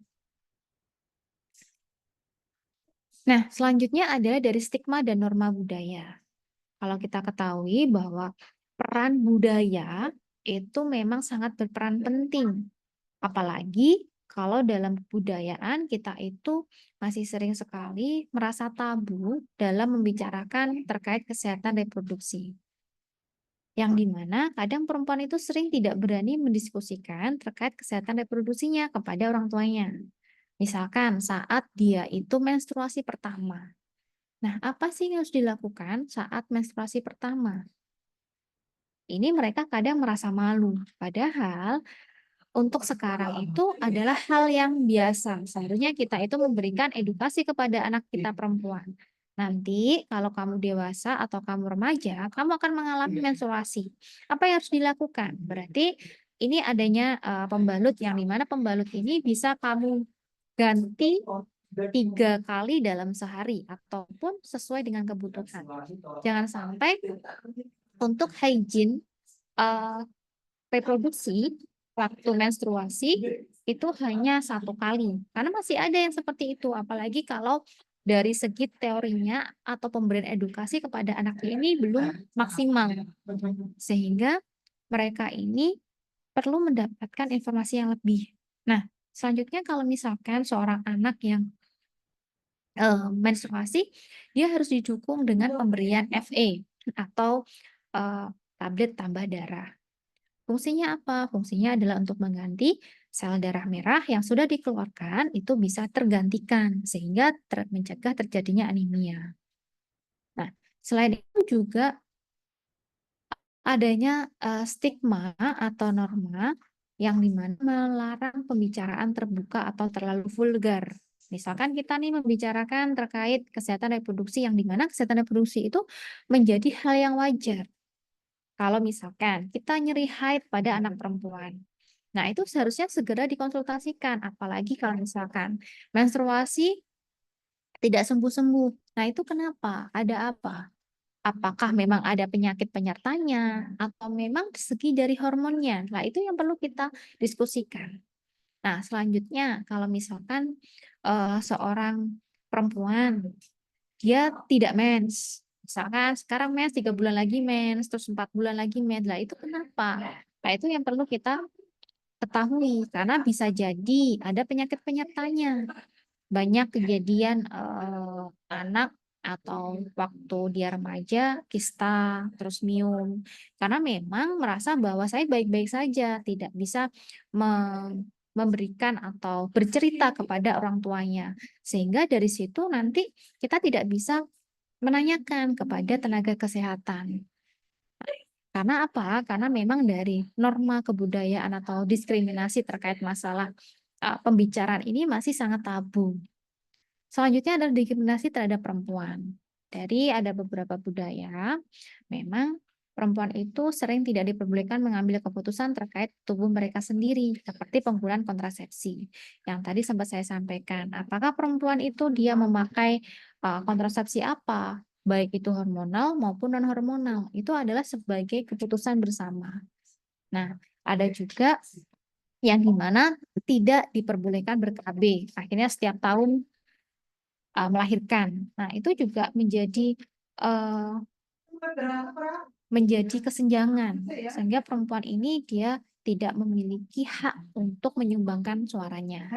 Nah, selanjutnya adalah dari stigma dan norma budaya. Kalau kita ketahui bahwa peran budaya itu memang sangat berperan penting. Apalagi kalau dalam kebudayaan kita itu masih sering sekali merasa tabu dalam membicarakan terkait kesehatan reproduksi. Yang dimana kadang perempuan itu sering tidak berani mendiskusikan terkait kesehatan reproduksinya kepada orang tuanya. Misalkan saat dia itu menstruasi pertama. Nah, apa sih yang harus dilakukan saat menstruasi pertama? Ini mereka kadang merasa malu. Padahal untuk sekarang itu adalah hal yang biasa. Seharusnya kita itu memberikan edukasi kepada anak kita perempuan. Nanti kalau kamu dewasa atau kamu remaja, kamu akan mengalami menstruasi. Apa yang harus dilakukan? Berarti ini adanya pembalut yang dimana pembalut ini bisa kamu ganti 3 kali dalam sehari ataupun sesuai dengan kebutuhan. Jangan sampai untuk hygiene eh, reproduksi waktu menstruasi itu hanya 1 kali. Karena masih ada yang seperti itu, apalagi kalau dari segi teorinya atau pemberian edukasi kepada anak ini belum maksimal. Sehingga mereka ini perlu mendapatkan informasi yang lebih. Nah, selanjutnya kalau misalkan seorang anak yang menstruasi, dia harus didukung dengan pemberian FA atau tablet tambah darah. Fungsinya apa? Fungsinya adalah untuk mengganti sel darah merah yang sudah dikeluarkan itu bisa tergantikan sehingga mencegah terjadinya anemia. Nah, selain itu juga adanya stigma atau norma yang dimana melarang pembicaraan terbuka atau terlalu vulgar. Misalkan kita nih membicarakan terkait kesehatan reproduksi yang dimana kesehatan reproduksi itu menjadi hal yang wajar. Kalau misalkan kita nyeri haid pada anak perempuan. Nah, itu seharusnya segera dikonsultasikan, apalagi kalau misalkan menstruasi tidak sembuh-sembuh. Nah, itu kenapa? Ada apa? Apakah memang ada penyakit penyertanya atau memang segi dari hormonnya? Nah, itu yang perlu kita diskusikan. Nah, selanjutnya kalau misalkan seorang perempuan dia tidak mens, misalkan sekarang mens 3 bulan lagi mens, terus 4 bulan lagi mens, lah itu kenapa? Nah, itu yang perlu kita ketahui karena bisa jadi ada penyakit penyertanya. Banyak kejadian anak atau waktu dia remaja kista terus miom karena memang merasa bahwa saya baik-baik saja, tidak bisa memberikan atau bercerita kepada orang tuanya, sehingga dari situ nanti kita tidak bisa menanyakan kepada tenaga kesehatan. Karena apa? Karena memang dari norma kebudayaan atau diskriminasi terkait masalah pembicaraan ini masih sangat tabu. Selanjutnya adalah diskriminasi terhadap perempuan. Dari ada beberapa budaya, memang perempuan itu sering tidak diperbolehkan mengambil keputusan terkait tubuh mereka sendiri, seperti penggunaan kontrasepsi. Yang tadi sempat saya sampaikan, apakah perempuan itu dia memakai kontrasepsi apa, baik itu hormonal maupun non-hormonal, itu adalah sebagai keputusan bersama. Nah, ada juga yang dimana tidak diperbolehkan ber-KB. Akhirnya setiap tahun melahirkan. Nah, itu juga uh, menjadi kesenjangan sehingga perempuan ini dia tidak memiliki hak untuk menyumbangkan suaranya.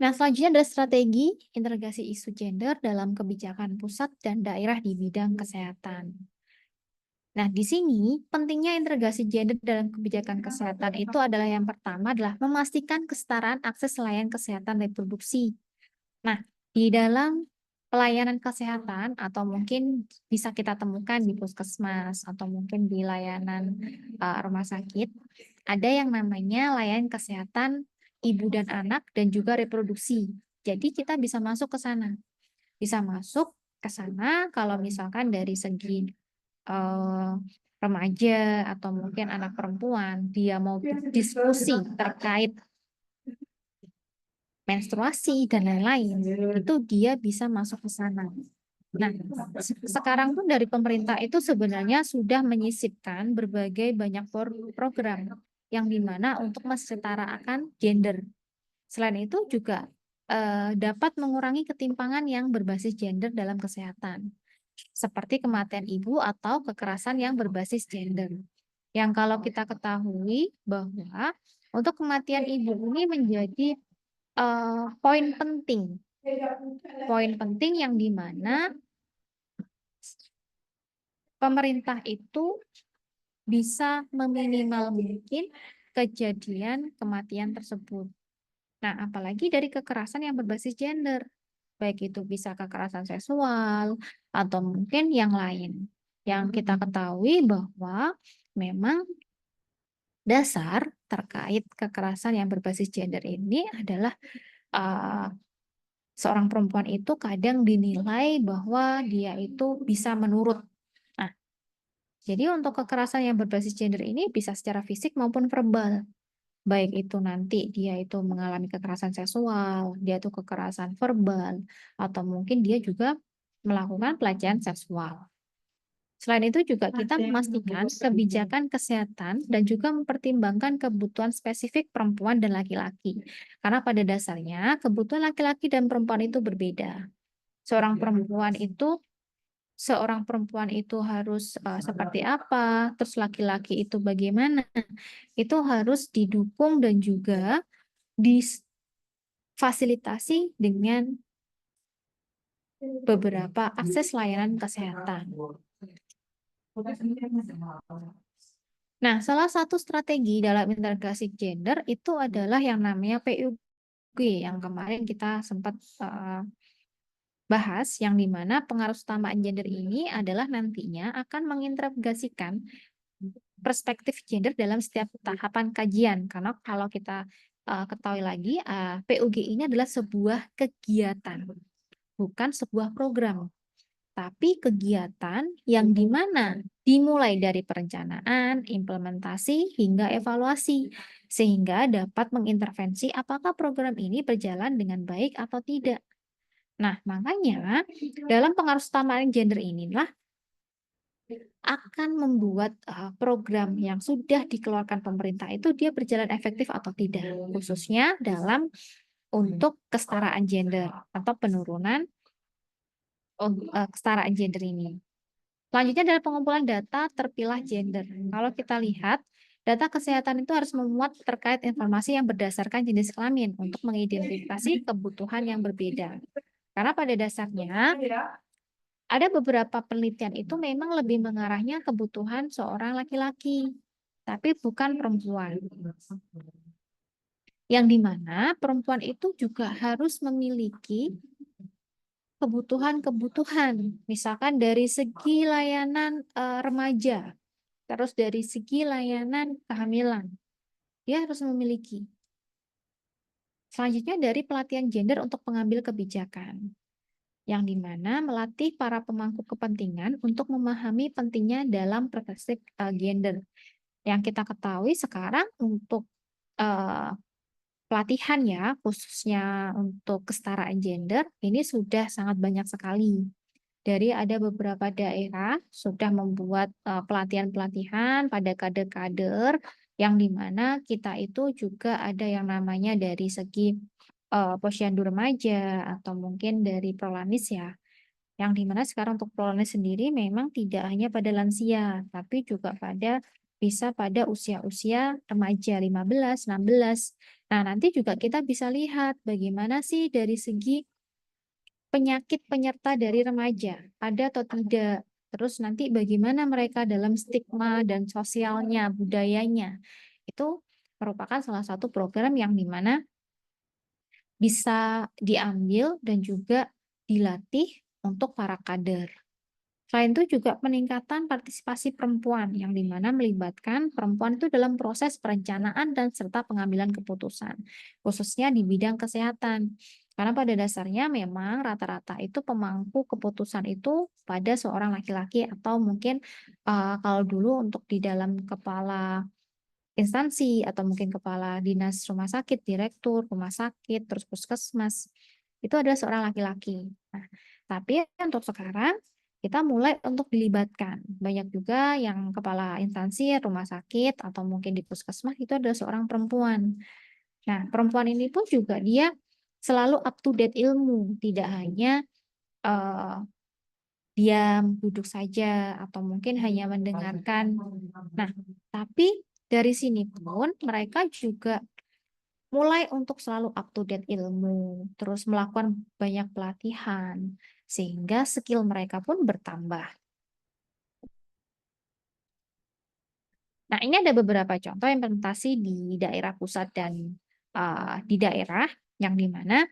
Nah, selanjutnya adalah strategi integrasi isu gender dalam kebijakan pusat dan daerah di bidang kesehatan. Nah, di sini pentingnya integrasi gender dalam kebijakan kesehatan itu adalah yang pertama adalah memastikan kesetaraan akses layanan kesehatan reproduksi. Nah, di dalam pelayanan kesehatan atau mungkin bisa kita temukan di puskesmas atau mungkin di layanan rumah sakit, ada yang namanya layanan kesehatan ibu dan anak dan juga reproduksi. Jadi kita bisa masuk ke sana. Bisa masuk ke sana kalau misalkan dari segi eh, remaja atau mungkin anak perempuan, dia mau diskusi terkait menstruasi dan lain-lain, itu dia bisa masuk ke sana. Nah, sekarang pun dari pemerintah itu sebenarnya sudah menyisipkan berbagai banyak program yang dimana untuk mensetarakan gender. Selain itu juga dapat mengurangi ketimpangan yang berbasis gender dalam kesehatan, seperti kematian ibu atau kekerasan yang berbasis gender. Yang kalau kita ketahui bahwa untuk kematian ibu ini menjadi poin penting. Poin penting yang dimana pemerintah itu bisa meminimal mungkin kejadian kematian tersebut. Nah, apalagi dari kekerasan yang berbasis gender, baik itu bisa kekerasan seksual atau mungkin yang lain. Yang kita ketahui bahwa memang dasar terkait kekerasan yang berbasis gender ini adalah uh, seorang perempuan itu kadang dinilai bahwa dia itu bisa menurut. Nah, jadi untuk kekerasan yang berbasis gender ini bisa secara fisik maupun verbal. Baik itu nanti dia itu mengalami kekerasan seksual, dia itu kekerasan verbal, atau mungkin dia juga melakukan pelecehan seksual. Selain itu juga kita memastikan kebijakan kesehatan dan juga mempertimbangkan kebutuhan spesifik perempuan dan laki-laki. Karena pada dasarnya kebutuhan laki-laki dan perempuan itu berbeda. Seorang perempuan itu harus seperti apa, terus laki-laki itu bagaimana, itu harus didukung dan juga difasilitasi dengan beberapa akses layanan kesehatan. Nah, salah satu strategi dalam integrasi gender itu adalah yang namanya PUG yang kemarin kita sempat bahas, yang dimana pengaruh utamaan gender ini adalah nantinya akan mengintegrasikan perspektif gender dalam setiap tahapan kajian. Karena kalau kita ketahui lagi, PUG ini adalah sebuah kegiatan, bukan sebuah program. tapi kegiatan yang dimana dimulai dari perencanaan, implementasi, hingga evaluasi, sehingga dapat mengintervensi apakah program ini berjalan dengan baik atau tidak. Nah, makanya dalam pengaruh gender inilah akan membuat program yang sudah dikeluarkan pemerintah itu dia berjalan efektif atau tidak, khususnya dalam untuk kesetaraan gender atau penurunan kesetaraan gender ini. Selanjutnya adalah pengumpulan data terpilah gender. Kalau kita lihat, data kesehatan itu harus memuat terkait informasi yang berdasarkan jenis kelamin untuk mengidentifikasi kebutuhan yang berbeda. Karena pada dasarnya ada beberapa penelitian itu memang lebih mengarahnya kebutuhan seorang laki-laki, tapi bukan perempuan. Yang dimana perempuan itu juga harus memiliki kebutuhan-kebutuhan, misalkan dari segi layanan remaja, terus dari segi layanan kehamilan, dia harus memiliki. Selanjutnya dari pelatihan gender untuk pengambil kebijakan, yang dimana melatih para pemangku kepentingan untuk memahami pentingnya dalam perspektif gender. Yang kita ketahui sekarang untuk eh, pelatihan ya, khususnya untuk kesetaraan gender, ini sudah sangat banyak sekali. Dari ada beberapa daerah sudah membuat pelatihan-pelatihan pada kader-kader yang dimana kita itu juga ada yang namanya dari segi posyandu remaja atau mungkin dari prolanis ya. Yang dimana sekarang untuk prolanis sendiri memang tidak hanya pada lansia, tapi juga bisa pada usia-usia remaja 15, 16. Nah, nanti juga kita bisa lihat bagaimana sih dari segi penyakit penyerta dari remaja, ada atau tidak. Terus nanti bagaimana mereka dalam stigma dan sosialnya, budayanya. Itu merupakan salah satu program yang dimana bisa diambil dan juga dilatih untuk para kader. Selain itu juga peningkatan partisipasi perempuan yang dimana melibatkan perempuan itu dalam proses perencanaan dan serta pengambilan keputusan, khususnya di bidang kesehatan. Karena pada dasarnya memang rata-rata itu pemangku keputusan itu pada seorang laki-laki atau mungkin kalau dulu untuk di dalam kepala instansi atau mungkin kepala dinas rumah sakit, direktur rumah sakit, terus puskesmas, itu adalah seorang laki-laki. Nah, tapi untuk sekarang kita mulai untuk dilibatkan. Banyak juga yang kepala instansi rumah sakit atau mungkin di puskesmas itu adalah seorang perempuan. Nah, perempuan ini pun juga dia selalu up to date ilmu, tidak hanya eh, diam, duduk saja, atau mungkin hanya mendengarkan. Nah, tapi dari sini pun mereka juga mulai untuk selalu up to date ilmu, terus melakukan banyak pelatihan, sehingga skill mereka pun bertambah. Nah, ini ada beberapa contoh implementasi di daerah pusat dan di daerah yang dimana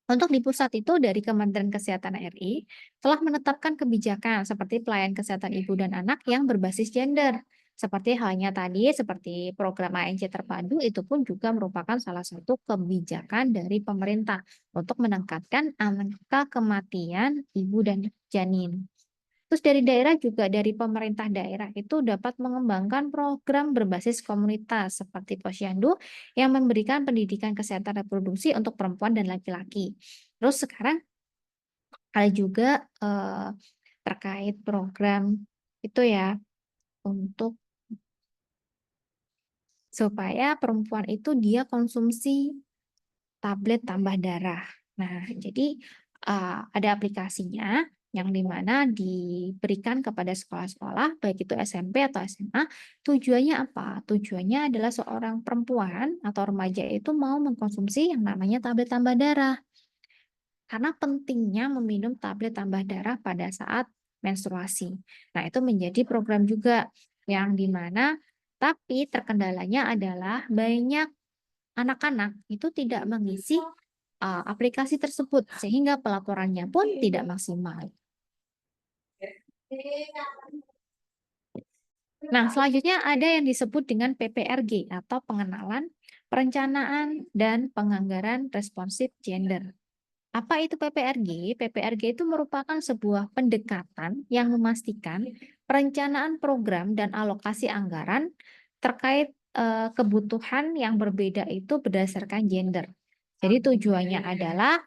untuk di pusat itu dari Kementerian Kesehatan RI telah menetapkan kebijakan seperti pelayanan kesehatan ibu dan anak yang berbasis gender. Seperti halnya tadi, seperti program ANC terpadu itu pun juga merupakan salah satu kebijakan dari pemerintah untuk meningkatkan angka kematian ibu dan janin. Terus dari daerah juga dari pemerintah daerah itu dapat mengembangkan program berbasis komunitas seperti posyandu yang memberikan pendidikan kesehatan reproduksi untuk perempuan dan laki-laki. Terus sekarang ada juga terkait program itu ya untuk supaya perempuan itu dia konsumsi tablet tambah darah. Nah, jadi ada aplikasinya yang dimana diberikan kepada sekolah-sekolah, baik itu SMP atau SMA. Tujuannya apa? Tujuannya adalah seorang perempuan atau remaja itu mau mengkonsumsi yang namanya tablet tambah darah. Karena pentingnya meminum tablet tambah darah pada saat menstruasi. Nah, itu menjadi program juga yang dimana tapi terkendalanya adalah banyak anak-anak itu tidak mengisi aplikasi tersebut sehingga pelaporannya pun tidak maksimal. Nah, selanjutnya ada yang disebut dengan PPRG atau pengenalan, perencanaan, dan penganggaran responsif gender. Apa itu PPRG? PPRG itu merupakan sebuah pendekatan yang memastikan perencanaan program dan alokasi anggaran terkait kebutuhan yang berbeda itu berdasarkan gender. Jadi tujuannya adalah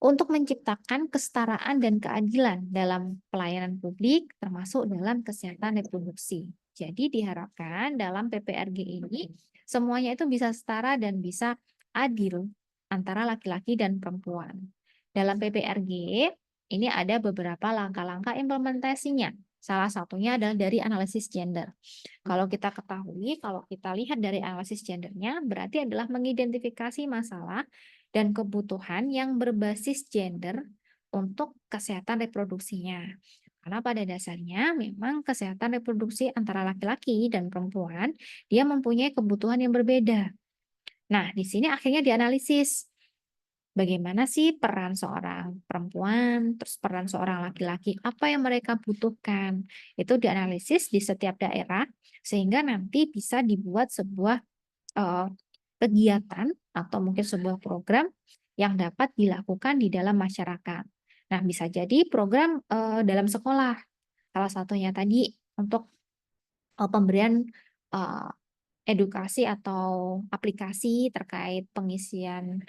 untuk menciptakan kesetaraan dan keadilan dalam pelayanan publik, termasuk dalam kesehatan reproduksi. Jadi diharapkan dalam PPRG ini semuanya itu bisa setara dan bisa adil antara laki-laki dan perempuan. Dalam PPRG ini ada beberapa langkah-langkah implementasinya. Salah satunya adalah dari analisis gender. Kalau kita ketahui, kalau kita lihat dari analisis gendernya, berarti adalah mengidentifikasi masalah dan kebutuhan yang berbasis gender untuk kesehatan reproduksinya. Karena pada dasarnya memang kesehatan reproduksi antara laki-laki dan perempuan dia mempunyai kebutuhan yang berbeda. Nah, di sini akhirnya dianalisis bagaimana sih peran seorang perempuan, terus peran seorang laki-laki, apa yang mereka butuhkan. Itu dianalisis di setiap daerah sehingga nanti bisa dibuat sebuah eh, kegiatan atau mungkin sebuah program yang dapat dilakukan di dalam masyarakat. Nah, bisa jadi program dalam sekolah. Salah satunya tadi untuk pemberian eh, edukasi atau aplikasi terkait pengisian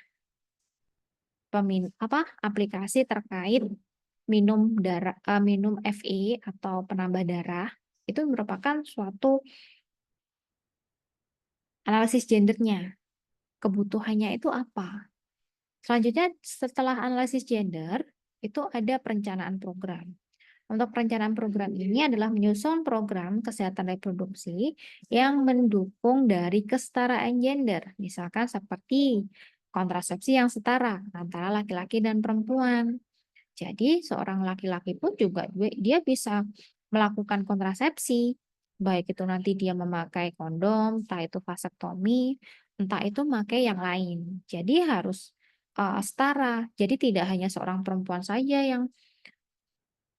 aplikasi terkait minum darah minum FE atau penambah darah itu merupakan suatu analisis gendernya. Kebutuhannya itu apa? Selanjutnya, setelah analisis gender, itu ada perencanaan program. Untuk perencanaan program ini adalah menyusun program kesehatan reproduksi yang mendukung dari kesetaraan gender, misalkan seperti kontrasepsi yang setara antara laki-laki dan perempuan. Jadi, seorang laki-laki pun juga dia bisa melakukan kontrasepsi, baik itu nanti dia memakai kondom, entah itu vasektomi, entah itu memakai yang lain. Jadi harus setara. Jadi tidak hanya seorang perempuan saja yang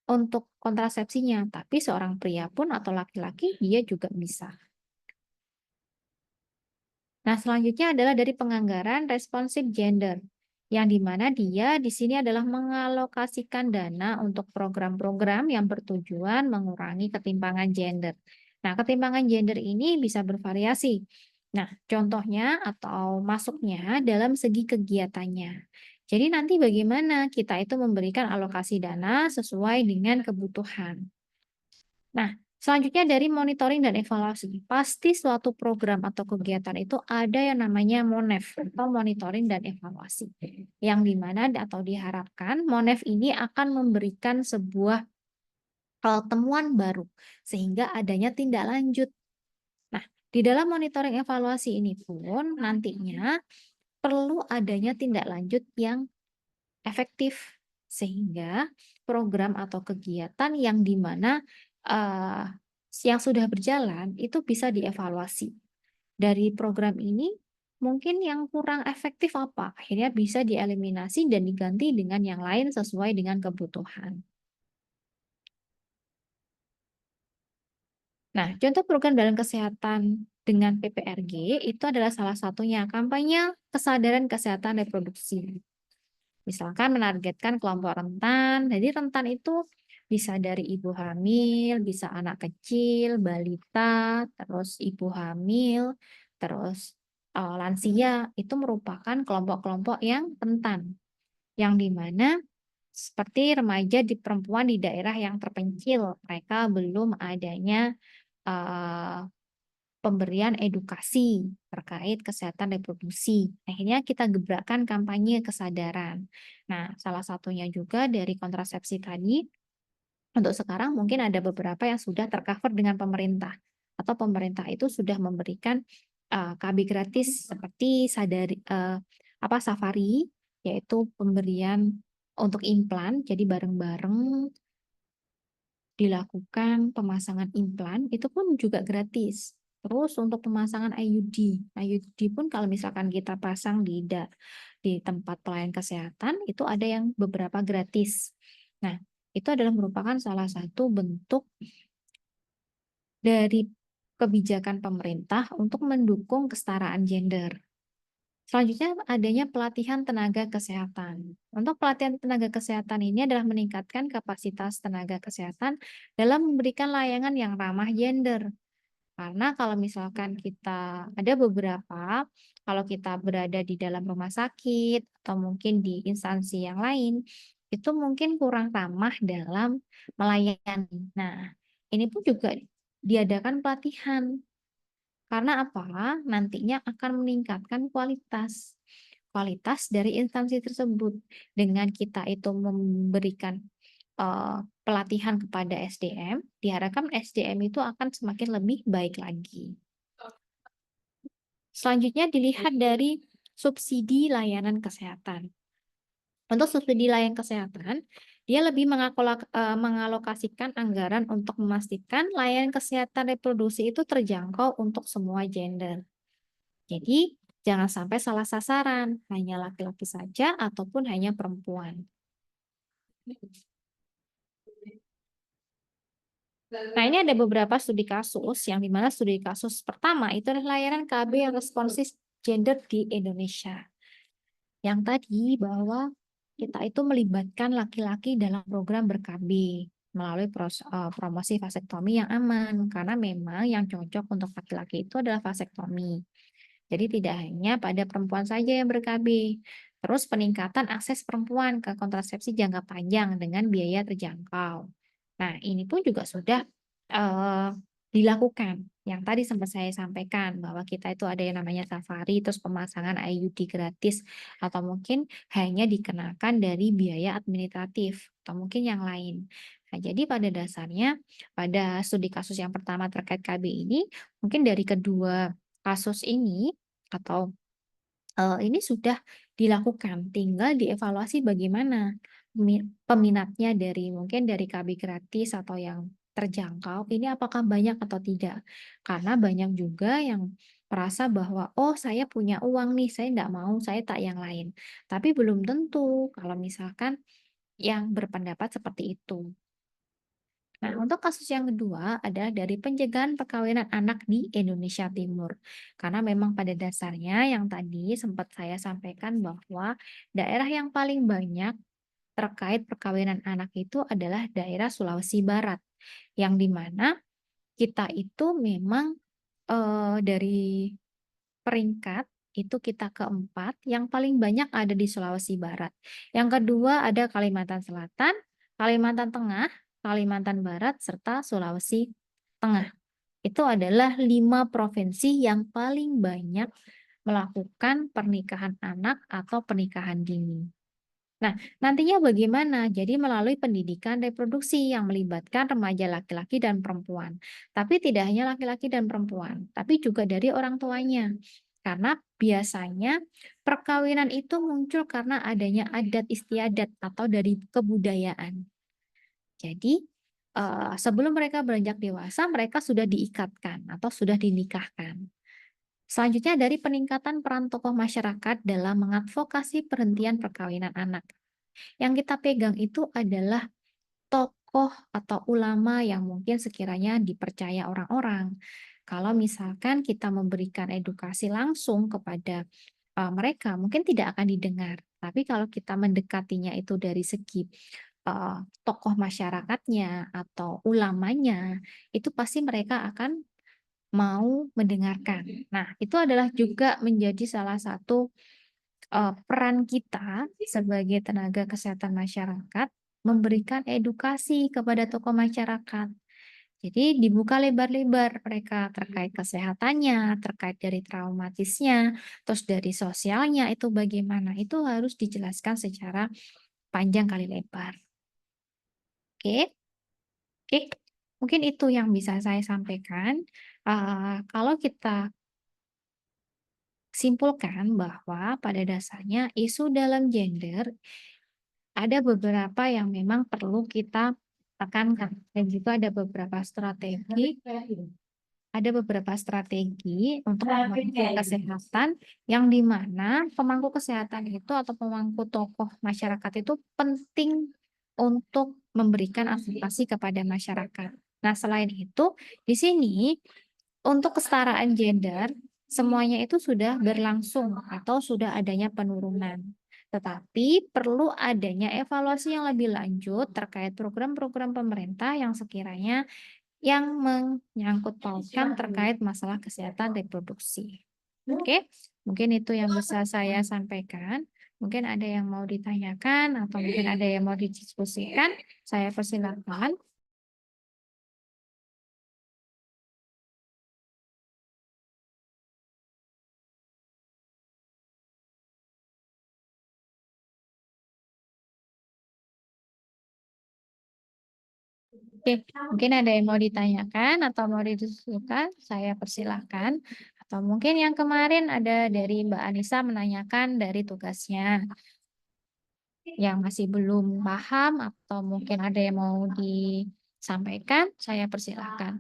untuk kontrasepsinya, tapi seorang pria pun atau laki-laki dia juga bisa. Nah, selanjutnya adalah dari penganggaran responsif gender, yang dimana dia di sini adalah mengalokasikan dana untuk program-program yang bertujuan mengurangi ketimpangan gender. Nah, ketimpangan gender ini bisa bervariasi. Nah, contohnya atau masuknya dalam segi kegiatannya. Jadi nanti bagaimana kita itu memberikan alokasi dana sesuai dengan kebutuhan. Nah, selanjutnya dari monitoring dan evaluasi. Pasti suatu program atau kegiatan itu ada yang namanya MONEF atau monitoring dan evaluasi. Yang dimana atau diharapkan MONEF ini akan memberikan sebuah temuan baru sehingga adanya tindak lanjut. Nah, di dalam monitoring evaluasi ini pun nantinya perlu adanya tindak lanjut yang efektif sehingga program atau kegiatan yang dimana yang sudah berjalan itu bisa dievaluasi. Dari program ini mungkin yang kurang efektif apa? Akhirnya bisa dieliminasi dan diganti dengan yang lain sesuai dengan kebutuhan. Nah, contoh program dalam kesehatan dengan PPRG itu adalah salah satunya kampanye kesadaran kesehatan reproduksi. Misalkan menargetkan kelompok rentan, jadi rentan itu bisa dari ibu hamil, bisa anak kecil, balita, terus ibu hamil, terus lansia, itu merupakan kelompok-kelompok yang rentan, yang dimana seperti remaja di perempuan di daerah yang terpencil, mereka belum adanya eh, pemberian edukasi terkait kesehatan reproduksi. Akhirnya kita gebrakkan kampanye kesadaran. Nah, salah satunya juga dari kontrasepsi tadi, untuk sekarang mungkin ada beberapa yang sudah tercover dengan pemerintah. Atau pemerintah itu sudah memberikan KB gratis seperti Safari, yaitu pemberian untuk implan, jadi bareng-bareng dilakukan pemasangan implan itu pun juga gratis. Terus untuk pemasangan IUD pun kalau misalkan kita pasang di tempat pelayanan kesehatan itu ada yang beberapa gratis. Nah, itu adalah merupakan salah satu bentuk dari kebijakan pemerintah untuk mendukung kesetaraan gender. Selanjutnya adanya pelatihan tenaga kesehatan. Untuk pelatihan tenaga kesehatan ini adalah meningkatkan kapasitas tenaga kesehatan dalam memberikan layanan yang ramah gender. Karena kalau misalkan kita ada beberapa, kalau kita berada di dalam rumah sakit atau mungkin di instansi yang lain, itu mungkin kurang ramah dalam melayani. Nah, ini pun juga diadakan pelatihan. Karena apa? Nantinya akan meningkatkan kualitas dari instansi tersebut. Dengan kita itu memberikan pelatihan kepada SDM, diharapkan SDM itu akan semakin lebih baik lagi. Selanjutnya dilihat dari subsidi layanan kesehatan. Untuk subsidi layanan kesehatan, dia lebih mengalokasikan anggaran untuk memastikan layanan kesehatan reproduksi itu terjangkau untuk semua gender. Jadi, jangan sampai salah sasaran, hanya laki-laki saja ataupun hanya perempuan. Nah, ini ada beberapa studi kasus, yang dimana studi kasus pertama itu adalah layanan KB yang responsif gender di Indonesia. Yang tadi bahwa kita itu melibatkan laki-laki dalam program ber-KB melalui promosi vasektomi yang aman, karena memang yang cocok untuk laki-laki itu adalah vasektomi. Jadi tidak hanya pada perempuan saja yang ber-KB. Terus peningkatan akses perempuan ke kontrasepsi jangka panjang dengan biaya terjangkau. Nah, ini pun juga sudah eh, dilakukan. Yang tadi sempat saya sampaikan bahwa kita itu ada yang namanya safari, terus pemasangan IUD gratis, atau mungkin hanya dikenakan dari biaya administratif, atau mungkin yang lain. Nah, jadi pada dasarnya, pada studi kasus yang pertama terkait KB ini, mungkin dari kedua kasus ini atau ini sudah dilakukan, tinggal dievaluasi bagaimana peminatnya dari mungkin dari KB gratis atau yang terjangkau ini apakah banyak atau tidak. Karena banyak juga yang merasa bahwa, "Oh, saya punya uang nih, saya tidak mau, saya tak yang lain." Tapi belum tentu kalau misalkan yang berpendapat seperti itu. Nah, untuk kasus yang kedua adalah dari pencegahan perkawinan anak di Indonesia Timur. Karena memang pada dasarnya yang tadi sempat saya sampaikan bahwa daerah yang paling banyak terkait perkawinan anak itu adalah daerah Sulawesi Barat. Yang dimana kita itu memang dari peringkat itu kita keempat, yang paling banyak ada di Sulawesi Barat. Yang kedua ada Kalimantan Selatan, Kalimantan Tengah, Kalimantan Barat, serta Sulawesi Tengah. Itu adalah 5 provinsi yang paling banyak melakukan pernikahan anak atau pernikahan dini. Nah, nantinya bagaimana? Jadi melalui pendidikan reproduksi yang melibatkan remaja laki-laki dan perempuan. Tapi tidak hanya laki-laki dan perempuan, tapi juga dari orang tuanya. Karena biasanya perkawinan itu muncul karena adanya adat istiadat atau dari kebudayaan. Jadi, sebelum mereka beranjak dewasa, mereka sudah diikatkan atau sudah dinikahkan. Selanjutnya dari peningkatan peran tokoh masyarakat dalam mengadvokasi perhentian perkawinan anak. Yang kita pegang itu adalah tokoh atau ulama yang mungkin sekiranya dipercaya orang-orang. Kalau misalkan kita memberikan edukasi langsung kepada mereka, mungkin tidak akan didengar. Tapi kalau kita mendekatinya itu dari segi tokoh masyarakatnya atau ulamanya, itu pasti mereka akan mau mendengarkan. Nah, itu adalah juga menjadi salah satu peran kita sebagai tenaga kesehatan masyarakat memberikan edukasi kepada tokoh masyarakat. Jadi dibuka lebar-lebar mereka terkait kesehatannya, terkait dari traumatisnya, terus dari sosialnya itu bagaimana, itu harus dijelaskan secara panjang kali lebar. Oke, oke. Mungkin itu yang bisa saya sampaikan. Kalau kita simpulkan bahwa pada dasarnya isu dalam gender ada beberapa yang memang perlu kita tekankan dan juga ada beberapa strategi untuk pemangku kesehatan yang di mana pemangku kesehatan itu atau pemangku tokoh masyarakat itu penting untuk memberikan advokasi kepada masyarakat. Nah, selain itu, di sini untuk kesetaraan gender semuanya itu sudah berlangsung atau sudah adanya penurunan. Tetapi perlu adanya evaluasi yang lebih lanjut terkait program-program pemerintah yang sekiranya yang menyangkut pautkan terkait masalah kesehatan reproduksi. Oke, mungkin itu yang bisa saya sampaikan. Mungkin ada yang mau ditanyakan atau mungkin ada yang mau didiskusikan. Saya persilakan. Oke, mungkin ada yang mau ditanyakan atau mau didiskusikan, saya persilahkan. Atau mungkin yang kemarin ada dari Mbak Anissa menanyakan dari tugasnya yang masih belum paham atau mungkin ada yang mau disampaikan, saya persilahkan.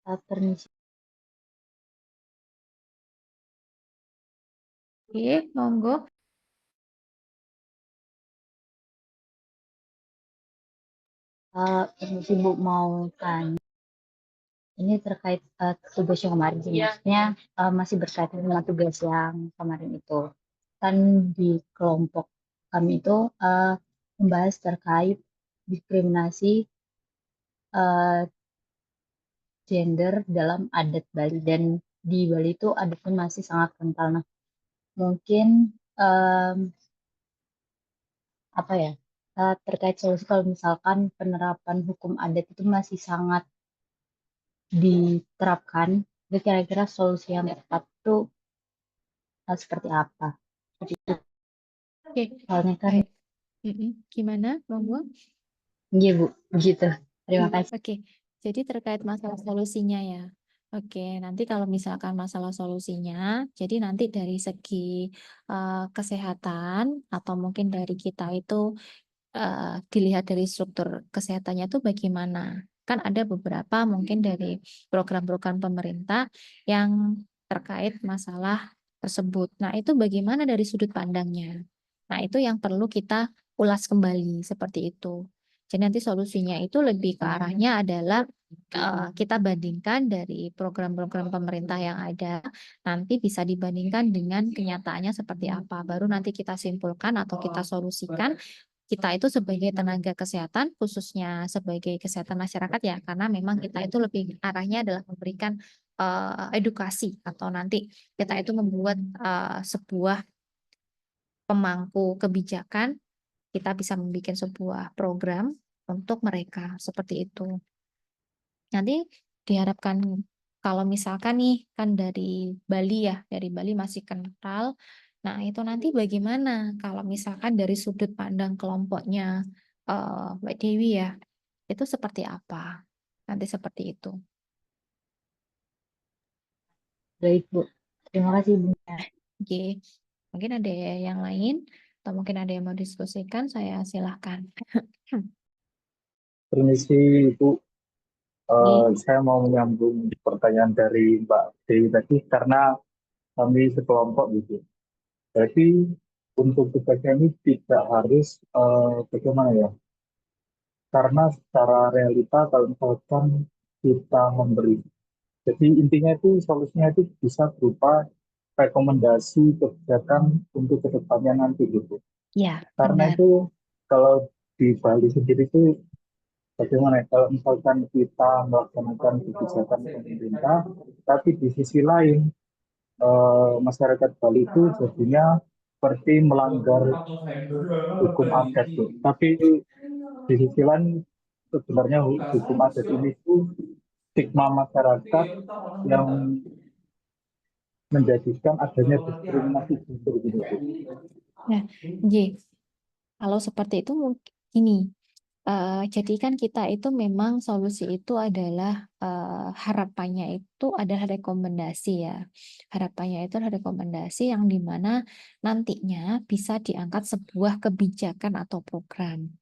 Permisi. Oke, monggo. Permisi Bu, mau tanya. Ini terkait tugas yang kemarin sih, maksudnya masih berkaitan dengan tugas yang kemarin itu. Kan di kelompok kami itu membahas terkait diskriminasi eh, gender dalam adat Bali, dan di Bali itu adatnya masih sangat kental. Nah, mungkin em, apa ya, terkait solusi kalau misalkan penerapan hukum adat itu masih sangat diterapkan, itu kira-kira solusi yang tepat itu seperti apa? Oke, Soalnya kan, baik. Gimana, monggo? iya Bu, begitu. Terima kasih. Oke, jadi terkait masalah solusinya ya. Oke, nanti kalau misalkan masalah solusinya, jadi nanti dari segi kesehatan atau mungkin dari kita itu dilihat dari struktur kesehatannya itu bagaimana. Kan ada beberapa mungkin dari program-program pemerintah yang terkait masalah tersebut. Nah, itu bagaimana dari sudut pandangnya. Nah, itu yang perlu kita ulas kembali seperti itu. Jadi nanti solusinya itu lebih ke arahnya adalah kita bandingkan dari program-program pemerintah yang ada, nanti bisa dibandingkan dengan kenyataannya seperti apa. Baru nanti kita simpulkan atau kita solusikan kita itu sebagai tenaga kesehatan, khususnya sebagai kesehatan masyarakat ya, karena memang kita itu lebih arahnya adalah memberikan edukasi atau nanti kita itu membuat sebuah pemangku kebijakan, kita bisa membuat sebuah program untuk mereka seperti itu. Nanti diharapkan kalau misalkan nih kan dari Bali ya, dari Bali masih kental. Nah, itu nanti bagaimana kalau misalkan dari sudut pandang kelompoknya Mbak Dewi ya, itu seperti apa? Nanti seperti itu. Baik Bu, terima kasih Bu. Oke, mungkin ada yang lain atau mungkin ada yang mau diskusikan, saya silahkan. Permisi Ibu, Oke. saya mau menyambung pertanyaan dari Mbak Dewi tadi karena kami sekelompok gitu. Jadi untuk tugasnya ini tidak harus bagaimana ya? Karena secara realita kalau misalkan kita memberi, jadi intinya itu solusinya itu bisa berupa rekomendasi kebijakan untuk kedepannya nanti gitu. Ya, Karena benar. itu kalau di Bali sendiri itu bagaimana ya, kalau misalkan kita melaksanakan kebijakan pemerintah, tapi di sisi lain masyarakat Bali itu jadinya seperti melanggar hukum adat tuh. Tapi di sisi lain sebenarnya hukum adat ini tuh stigma masyarakat yang menjadikan adanya diskriminasi gender gitu. Nah, J, kalau seperti itu mungkin ini. Jadi kan kita itu memang solusi itu adalah harapannya itu adalah rekomendasi ya. Harapannya itu adalah rekomendasi yang dimana nantinya bisa diangkat sebuah kebijakan atau program.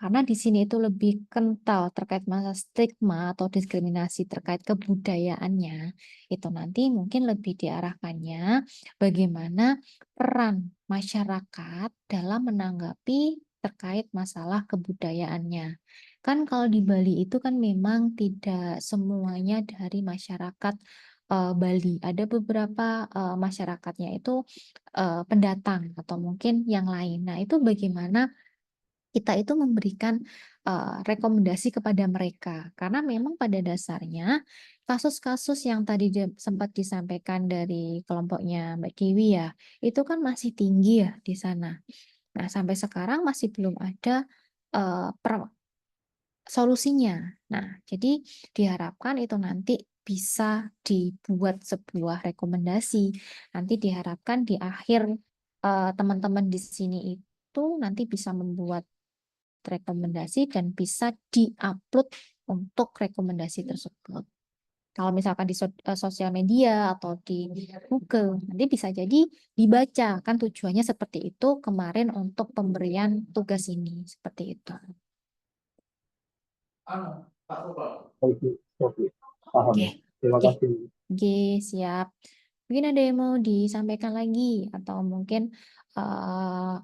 Karena di sini itu lebih kental terkait masalah stigma atau diskriminasi terkait kebudayaannya, itu nanti mungkin lebih diarahkannya bagaimana peran masyarakat dalam menanggapi terkait masalah kebudayaannya. Kan kalau di Bali itu kan memang tidak semuanya dari masyarakat Bali. Ada beberapa masyarakatnya itu pendatang atau mungkin yang lain. Nah, itu bagaimana kita itu memberikan rekomendasi kepada mereka. Karena memang pada dasarnya kasus-kasus yang tadi sempat disampaikan dari kelompoknya Mbak Dewi ya, itu kan masih tinggi ya di sana. Nah, sampai sekarang masih belum ada solusinya. Nah, jadi diharapkan itu nanti bisa dibuat sebuah rekomendasi. Nanti diharapkan di akhir teman-teman di sini itu nanti bisa membuat rekomendasi dan bisa diupload untuk rekomendasi tersebut. Kalau misalkan di sosial media atau di Google, nanti bisa jadi dibaca. Kan tujuannya seperti itu kemarin untuk pemberian tugas ini. Seperti itu. Oke, oke. Paham Oke, ya. Terima oke, kasih. oke, siap. Mungkin ada yang mau disampaikan lagi, atau mungkin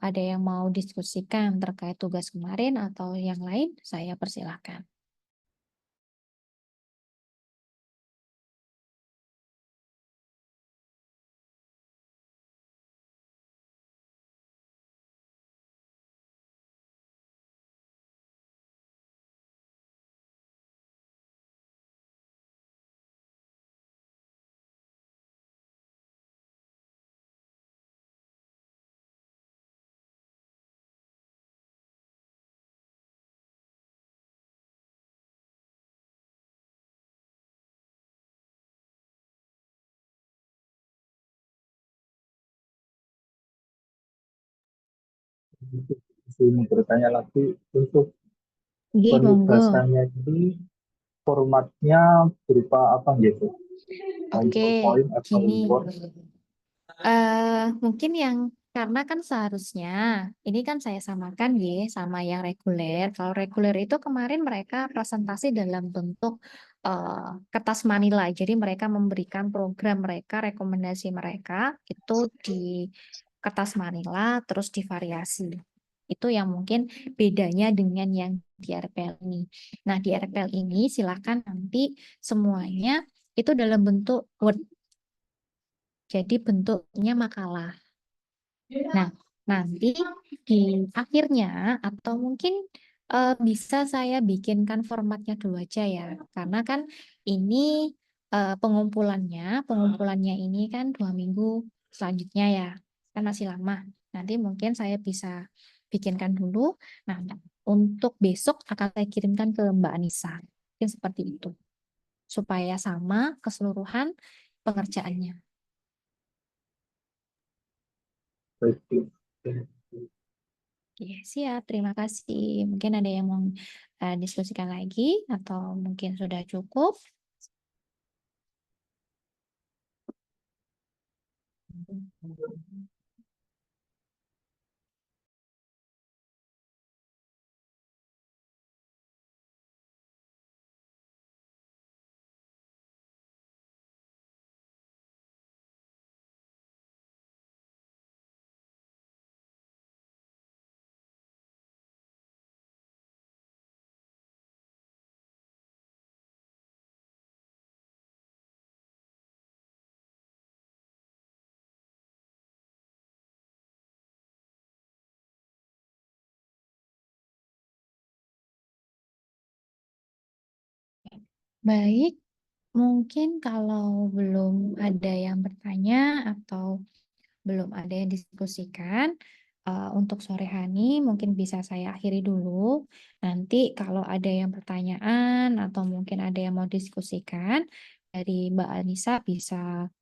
ada yang mau diskusikan terkait tugas kemarin atau yang lain, saya persilahkan. Saya mau bertanya lagi untuk Oke, monggo. penugasannya ini formatnya berupa apa gitu? Oke, PowerPoint atau gini. Word? Mungkin yang karena kan seharusnya ini kan saya samakan ya sama yang reguler. Kalau reguler itu kemarin mereka presentasi dalam bentuk kertas manila. Jadi mereka memberikan program mereka, rekomendasi mereka itu di kertas manila terus divariasi. Itu yang mungkin bedanya dengan yang di RPL ini. Nah, di RPL ini silakan nanti semuanya itu dalam bentuk Word. Jadi bentuknya makalah. Nah, nanti di akhirnya atau mungkin bisa saya bikinkan formatnya dulu aja ya, karena kan ini pengumpulannya ini kan 2 minggu selanjutnya ya, kan masih lama. Nanti mungkin saya bisa bikinkan dulu. Nah, untuk besok akan saya kirimkan ke Mbak Anissa. Mungkin seperti itu, supaya sama keseluruhan pengerjaannya. Baik. Oke, siap. Terima kasih. Mungkin ada yang mau diskusikan lagi atau mungkin sudah cukup. Baik, mungkin kalau belum ada yang bertanya atau belum ada yang diskusikan, untuk sore hari mungkin bisa saya akhiri dulu. Nanti kalau ada yang pertanyaan atau mungkin ada yang mau diskusikan dari Mbak Anissa bisa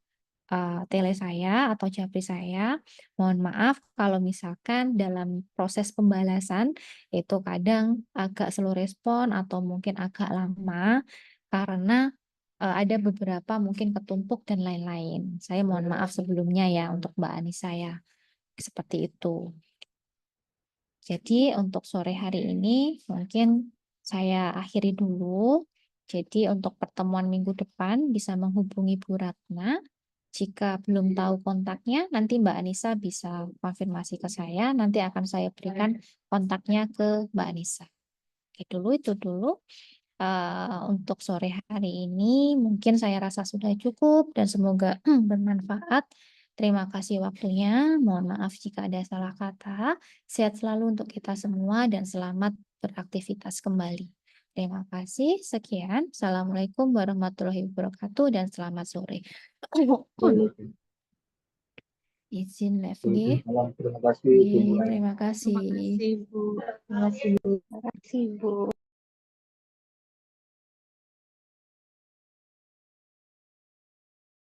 tele saya atau japri saya. Mohon maaf kalau misalkan dalam proses pembalasan itu kadang agak slow respon atau mungkin agak lama karena ada beberapa mungkin ketumpuk dan lain-lain. Saya mohon maaf sebelumnya ya untuk Mbak Anissa ya. Seperti itu. Jadi untuk sore hari ini mungkin saya akhiri dulu. Jadi untuk pertemuan minggu depan bisa menghubungi Bu Ratna. Jika belum tahu kontaknya, nanti Mbak Anissa bisa konfirmasi ke saya. Nanti akan saya berikan kontaknya ke Mbak Anissa. Oke, itu dulu. Untuk sore hari ini mungkin saya rasa sudah cukup dan semoga bermanfaat. Terima kasih waktunya. Mohon maaf jika ada salah kata. Sehat selalu untuk kita semua dan selamat beraktivitas kembali. Terima kasih. Sekian. Assalamualaikum warahmatullahi wabarakatuh dan selamat sore. Izin live nggih. Terima kasih, Nggih, Bu. terima kasih. Terima kasih Bu. Terima kasih Bu. Terima kasih, Bu.